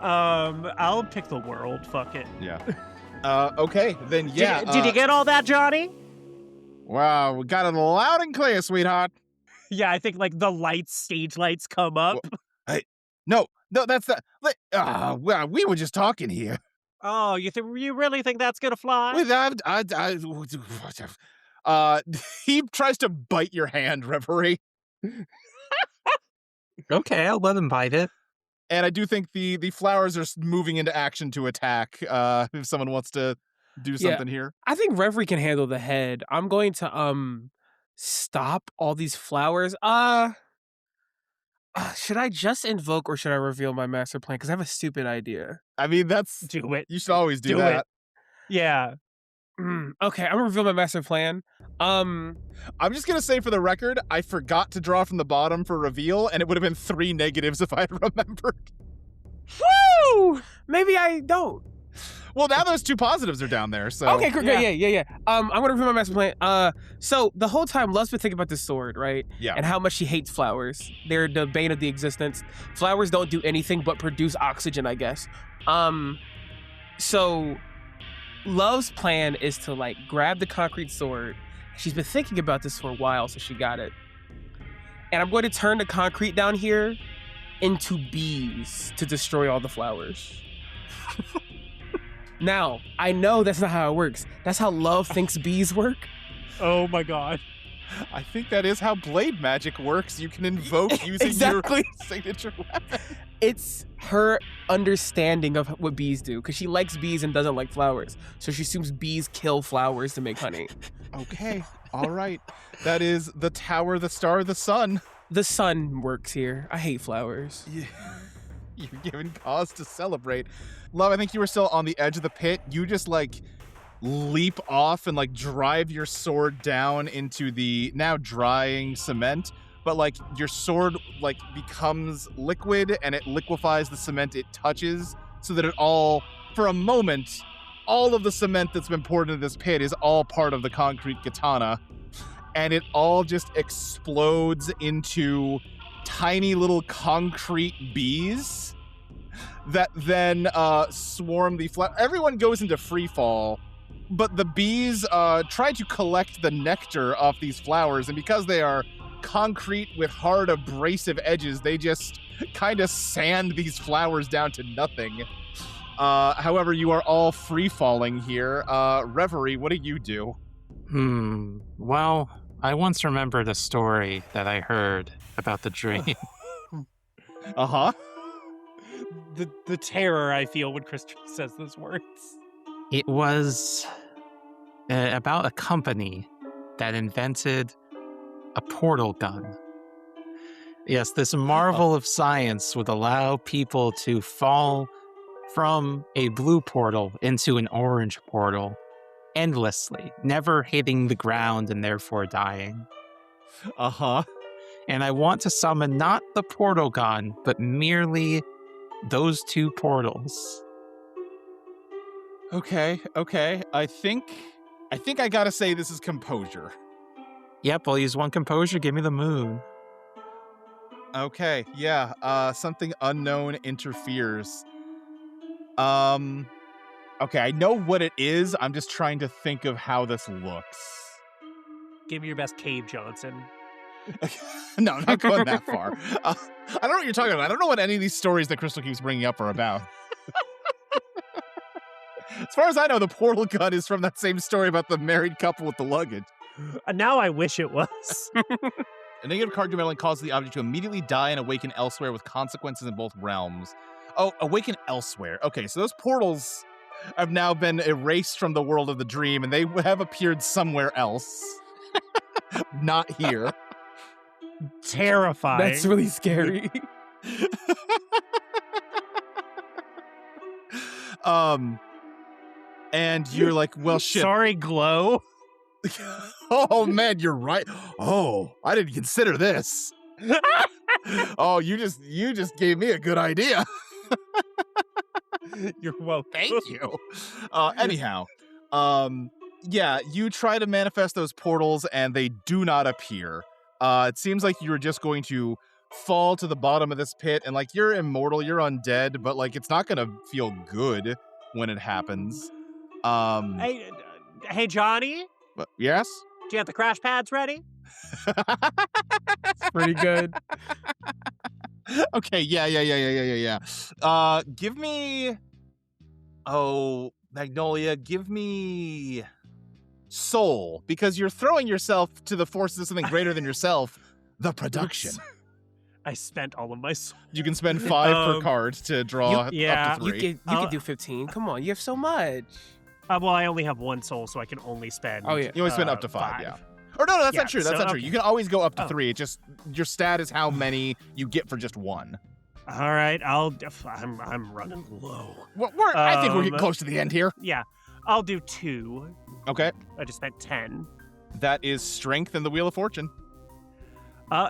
I'll pick the world. Fuck it. Yeah. Okay, then yeah. Did you get all that, Johnny? Wow, we got it loud and clear, sweetheart. Yeah, I think the stage lights come up. No, that's not. Well, we were just talking here. Oh, you really think that's gonna fly? He tries to bite your hand, Reverie. Okay, I'll let him bite it. And I do think the flowers are moving into action to attack. If someone wants to do something here, I think Reverie can handle the head. I'm going to stop all these flowers. Should I just invoke or should I reveal my master plan? Because I have a stupid idea. I mean, Do it. you should always do Do that. it. Yeah. Okay, I'm gonna reveal my master plan. I'm just gonna say for the record, I forgot to draw from the bottom for reveal, and it would have been 3 negatives if I had remembered. Woo! Maybe I don't. Well, now those 2 positives are down there, so... Okay, great, yeah. I'm gonna reveal my master plan. So the whole time, Love's been thinking about this sword, right? Yeah. And how much she hates flowers. They're the bane of the existence. Flowers don't do anything but produce oxygen, I guess. So Love's plan is to grab the concrete sword. She's been thinking about this for a while, so she got it. And I'm going to turn the concrete down here into bees to destroy all the flowers. Now, I know that's not how it works. That's how love thinks bees work. Oh my god. I think that is how blade magic works. You can invoke using Exactly. your signature weapon. It's her understanding of what bees do, because she likes bees and doesn't like flowers. So she assumes bees kill flowers to make honey. Okay, all right. That is the tower, the star, the sun. The sun works here. I hate flowers. Yeah. You're given cause to celebrate. Love, I think you were still on the edge of the pit. You just like leap off and like drive your sword down into the now drying cement, but like your sword like becomes liquid and it liquefies the cement it touches, so that it all, for a moment, all of the cement that's been poured into this pit is all part of the concrete katana, and it all just explodes into tiny little concrete bees that then swarm the everyone goes into free fall, but the bees try to collect the nectar off these flowers, and because they are concrete with hard abrasive edges, they just kind of sand these flowers down to nothing. However, you are all free falling here. Reverie, what do you do? Well, I once remembered a story that I heard about the dream. Uh-huh. The terror I feel when Crystal says those words. It was about a company that invented a portal gun. Yes, this marvel of science would allow people to fall from a blue portal into an orange portal endlessly, never hitting the ground and therefore dying. Uh-huh. And I want to summon not the portal gun, but merely those two portals. Okay. I think I gotta say this is composure. Yep, I'll use one composure. Give me the moon. Okay, yeah. Something unknown interferes. Okay, I know what it is. I'm just trying to think of how this looks. Give me your best Cave Johnson. No, I'm not going that far. I don't know what you're talking about. I don't know what any of these stories that Crystal keeps bringing up are about. As far as I know, the portal gun is from that same story about the married couple with the luggage. Now I wish it was. A negative card dramatically causes the object to immediately die and awaken elsewhere with consequences in both realms. Oh, awaken elsewhere. Okay, so those portals have now been erased from the world of the dream, and they have appeared somewhere else. Not here. Terrifying. That's really scary. And you're like, well, shit. Sorry, Glow. Oh, man, you're right. Oh, I didn't consider this. Oh, you just gave me a good idea. You're welcome. Thank you. Anyhow, yeah, you try to manifest those portals and they do not appear. It seems like you're just going to fall to the bottom of this pit, and like you're immortal, you're undead, but like it's not gonna feel good when it happens. Hey, Johnny, Yes? do you have the crash pads ready? Pretty good. Okay, yeah. Give me... Oh, Magnolia, give me... Soul, because you're throwing yourself to the forces of something greater than yourself, the production. I spent all of my soul. You can spend 5 per card to draw yeah. up to 3. You could do 15. Come on, you have so much. Well, I only have 1 soul, so I can only spend. Oh, yeah. You only spend up to 5, yeah. Or no, that's Yeah, not true. That's so, not true. okay. You can always go up to Oh. 3. It just your stat is how many you get for just 1. All right, I'm running low. I think we're getting close to the end here. Yeah, I'll do 2. Okay, I just spent 10. that is strength and the Wheel of Fortune.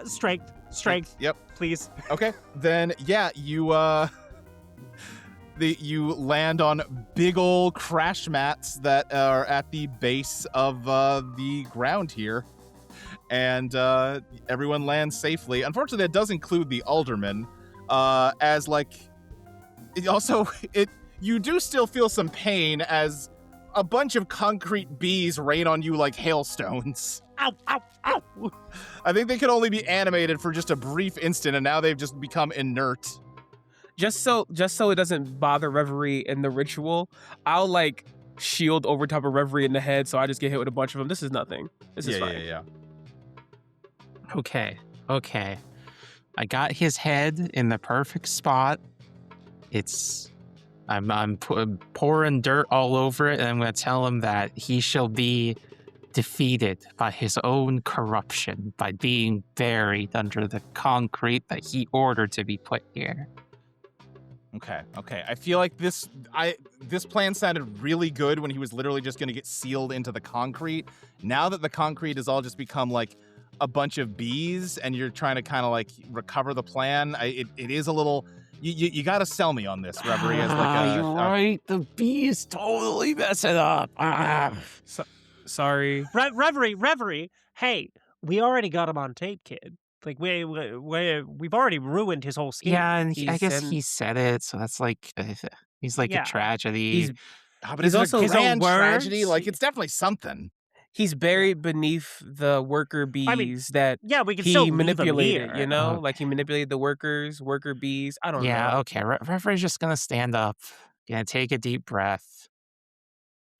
Strength. Yep. Please. Okay, then yeah, you you land on big old crash mats that are at the base of the ground here, and everyone lands safely. Unfortunately, that does include the Alderman, as like you do still feel some pain as a bunch of concrete bees rain on you like hailstones. Ow, ow, ow. I think they could only be animated for just a brief instant, and now they've just become inert. just so it doesn't bother Reverie in the ritual, I'll like shield over top of Reverie in the head, so I just get hit with a bunch of them. This is nothing. This is fine. Yeah. Okay. I got his head in the perfect spot. I'm pouring dirt all over it, and I'm going to tell him that he shall be defeated by his own corruption, by being buried under the concrete that he ordered to be put here. Okay. I feel like this plan sounded really good when he was literally just going to get sealed into the concrete. Now that the concrete has all just become like a bunch of bees, and you're trying to kind of like recover the plan, it is a little. You got to sell me on this, Reverie. As like you're right. The bees totally mess it up. Sorry. Reverie. Hey, we already got him on tape, kid. Like we've already ruined his whole scheme. Yeah, and I guess he said it, so that's like he's like a tragedy. But he's also a grand tragedy. Like it's definitely something. He's buried beneath the worker bees that we can he still manipulated, leave him here. Like he manipulated the worker bees. I don't know. Yeah, okay. Reverie's just gonna stand up, gonna take a deep breath,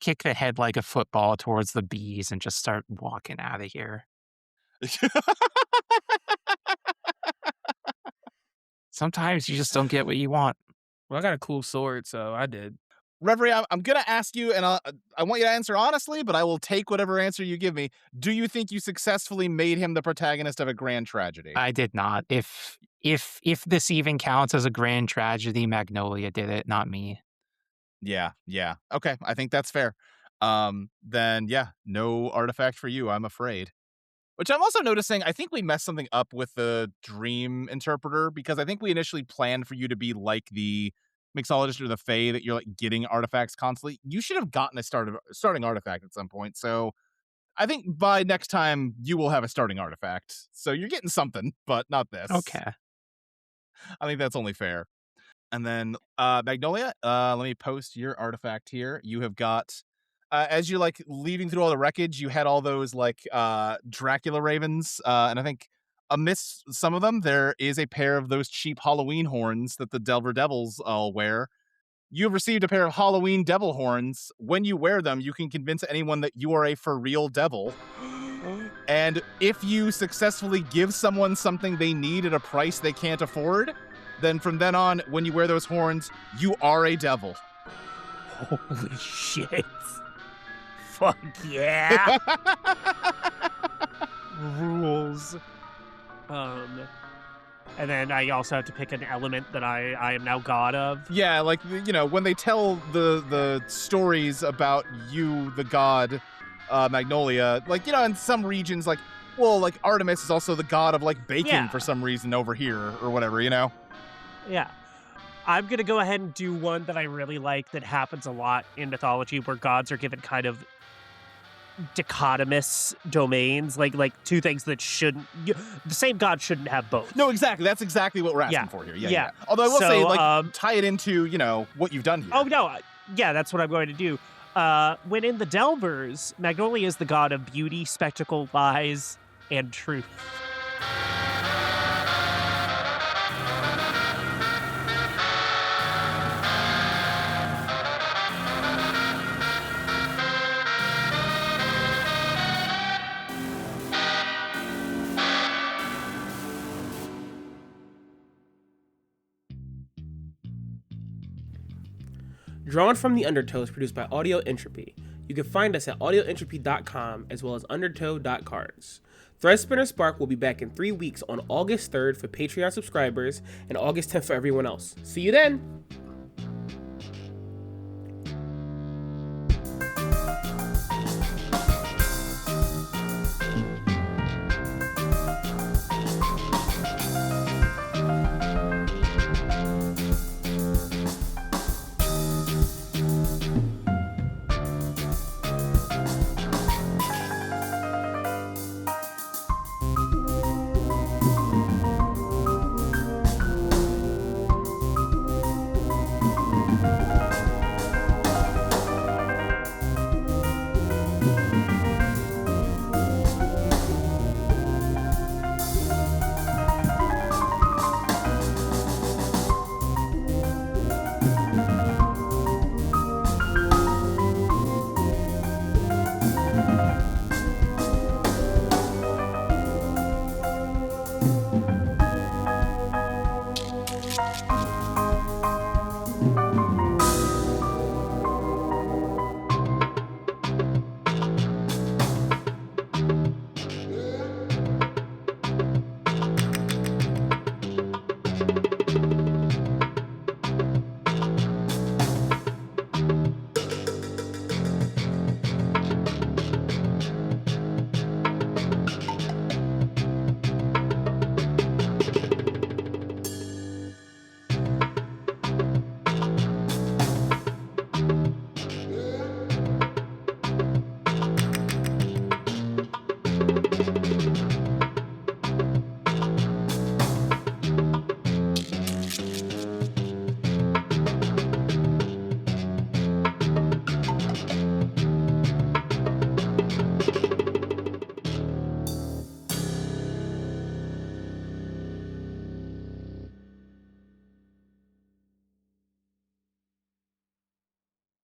kick the head like a football towards the bees, and just start walking out of here. Sometimes you just don't get what you want. Well, I got a cool sword, so I did. Reverie, I'm going to ask you, and I want you to answer honestly, but I will take whatever answer you give me. Do you think you successfully made him the protagonist of a grand tragedy? I did not. If this even counts as a grand tragedy, Magnolia did it, not me. Yeah. Okay, I think that's fair. Then yeah, no artifact for you, I'm afraid. Which I'm also noticing, I think we messed something up with the dream interpreter, because I think we initially planned for you to be like the mixologist or the Fae, that you're like getting artifacts constantly. You should have gotten a starting artifact at some point. So I think by next time you will have a starting artifact. So you're getting something, but not this. Okay. I think that's only fair. And then Magnolia, let me post your artifact here. You have got, as you're like leaving through all the wreckage, you had all those like Dracula ravens, and I think amidst some of them, there is a pair of those cheap Halloween horns that the Delver Devils all wear. You've received a pair of Halloween devil horns. When you wear them, you can convince anyone that you are a for real devil. And if you successfully give someone something they need at a price they can't afford, then from then on, when you wear those horns, you are a devil. Holy shit. Fuck yeah. Rules. And then I also have to pick an element that I am now god of. Yeah, like, you know, when they tell the stories about you, the god, Magnolia, like, you know, in some regions, like, well, like, Artemis is also the god of, like, baking for some reason over here, or whatever, you know? Yeah. I'm going to go ahead and do one that I really like that happens a lot in mythology, where gods are given kind of dichotomous domains, like two things that shouldn't, the same god shouldn't have both. No, exactly. That's exactly what we're asking for here. Yeah. Although I will say, like, tie it into, you know, what you've done here. Oh, no. Yeah, that's what I'm going to do. When in the Delvers, Magnolia is the god of beauty, spectacle, lies, and truth. Drawn from the Undertow is produced by Audio Entropy. You can find us at audioentropy.com as well as undertow.cards. Threadspinner Spark will be back in 3 weeks on August 3rd for Patreon subscribers and August 10th for everyone else. See you then!